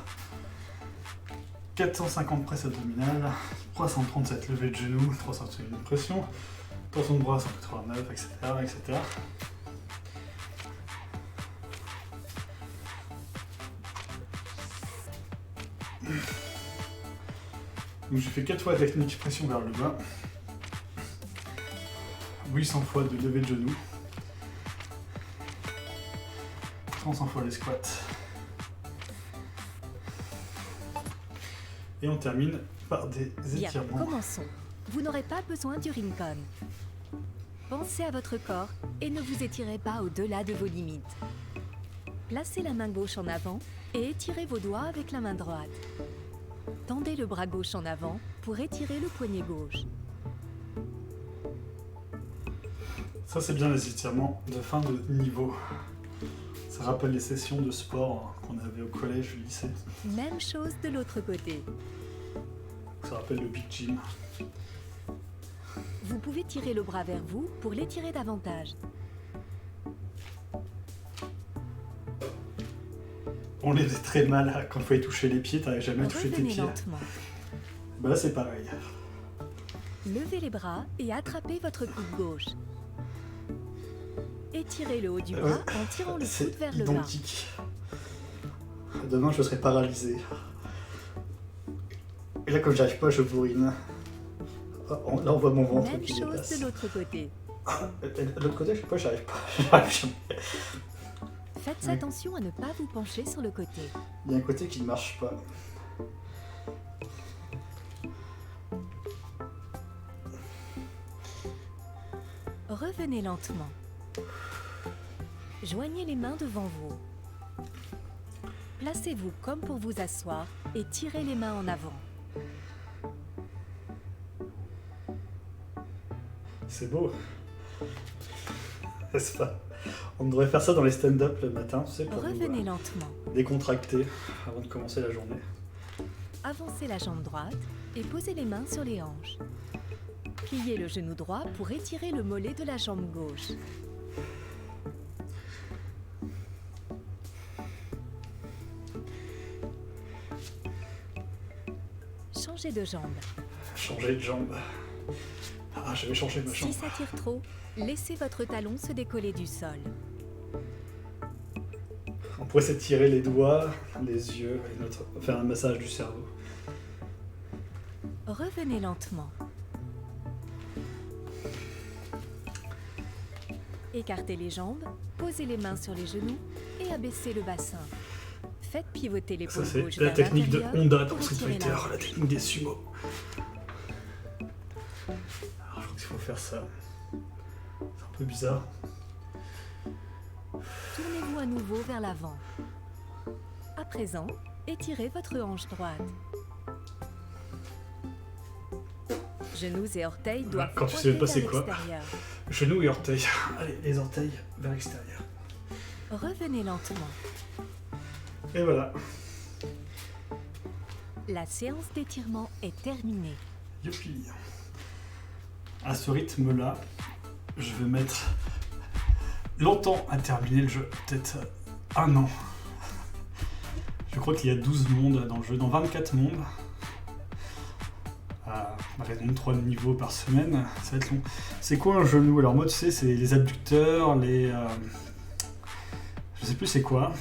450 presses abdominales, 337 levées de genoux, 361 pression, torsion de bras 189, etc. etc. Donc j'ai fait 4 fois la technique pression vers le bas. 800 fois de levée de genoux, 300 fois les squats, et on termine par des Bien, étirements. commençons. Vous n'aurez pas besoin du Rincon. Pensez à votre corps et ne vous étirez pas au-delà de vos limites. Placez la main gauche en avant et étirez vos doigts avec la main droite. Tendez le bras gauche en avant pour étirer le poignet gauche. Ça c'est bien les étirements de fin de niveau. Ça rappelle les sessions de sport qu'on avait au collège, au lycée. Même chose de l'autre côté. Ça rappelle le Big Jim. Vous pouvez tirer le bras vers vous pour l'étirer davantage. On les faisait très mal quand il fallait toucher les pieds, t'avais jamais touché tes Revenez pieds. lentement. Bah là c'est pareil. Levez les bras et attrapez votre coude gauche. Étirez le haut du bras en tirant le coude C'est vers le bas. identique. Demain je serai paralysé. Et là comme j'arrive pas, je bourrine. Oh, là on voit mon ventre Même qui chose dépasse. de l'autre côté. De l'autre côté, je sais pas, j'arrive pas. J'arrive jamais. Faites Oui. attention à ne pas vous pencher sur le côté. Il y a un côté qui ne marche pas. Revenez lentement. Joignez les mains devant vous. Placez-vous comme pour vous asseoir et tirez les mains en avant. C'est beau. N'est-ce pas? On devrait faire ça dans les stand-up le matin, tu sais, pour Revenez nous lentement. décontracter avant de commencer la journée. Avancez la jambe droite et posez les mains sur les hanches. Pliez le genou droit pour étirer le mollet de la jambe gauche. Changez de jambe. Changer de jambe. Ah, je vais changer ma jambe. Si ça tire trop, laissez votre talon se décoller du sol. On pourrait s'étirer les doigts, les yeux, et faire un massage du cerveau. Revenez lentement. Écartez les jambes, posez les mains sur les genoux et abaissez le bassin. Faites pivoter Ça l'épaule c'est gauche la vers technique de l'intérieur Honda pour dans Street étirer Fighter, la la hanche. technique des sumo. Alors, je crois qu'il faut faire ça. C'est un peu bizarre. Tournez-vous à nouveau vers l'avant. À présent, étirez votre hanche droite. Genoux et orteils doivent Quand tu sais pointer pas c'est vers quoi. l'extérieur. Genoux et orteils. Allez, les orteils vers l'extérieur. Revenez lentement. Et voilà. La séance d'étirement est terminée. Youpi. À ce rythme-là, je vais mettre longtemps à terminer le jeu. Peut-être 1 an. Je crois qu'il y a 12 mondes dans le jeu, dans 24 mondes. À raison de 3 niveaux par semaine, ça va être long. C'est quoi un genou? Alors moi tu sais, c'est les abducteurs, les... je sais plus c'est quoi.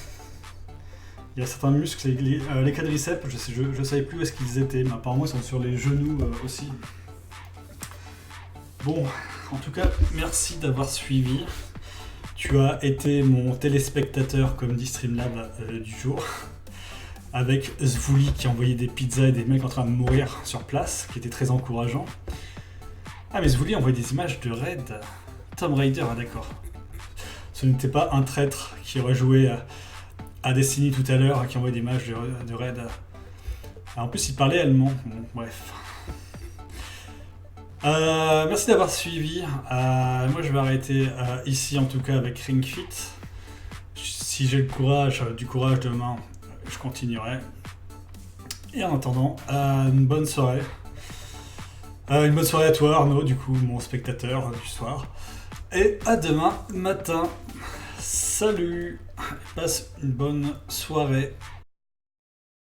Il y a certains muscles, les quadriceps, je savais plus où est-ce qu'ils étaient, mais apparemment ils sont sur les genoux aussi. Bon, en tout cas, merci d'avoir suivi. Tu as été mon téléspectateur, comme dit Streamlab, du jour. Avec Zvuli qui envoyait des pizzas et des mecs en train de mourir sur place, qui était très encourageant. Ah mais Zvuli envoyait des images de raid. Tomb Raider, ah d'accord. Ce n'était pas un traître qui aurait joué à Destiny tout à l'heure, qui envoyait des images de raid. Ah, en plus il parlait allemand, bon, bref. Merci d'avoir suivi. Moi je vais arrêter ici en tout cas avec Ring Fit. Si j'ai du courage demain, je continuerai. Et en attendant, une bonne soirée. Une bonne soirée à toi Arnaud, du coup, mon spectateur du soir. Et à demain matin. Salut. Passe une bonne soirée.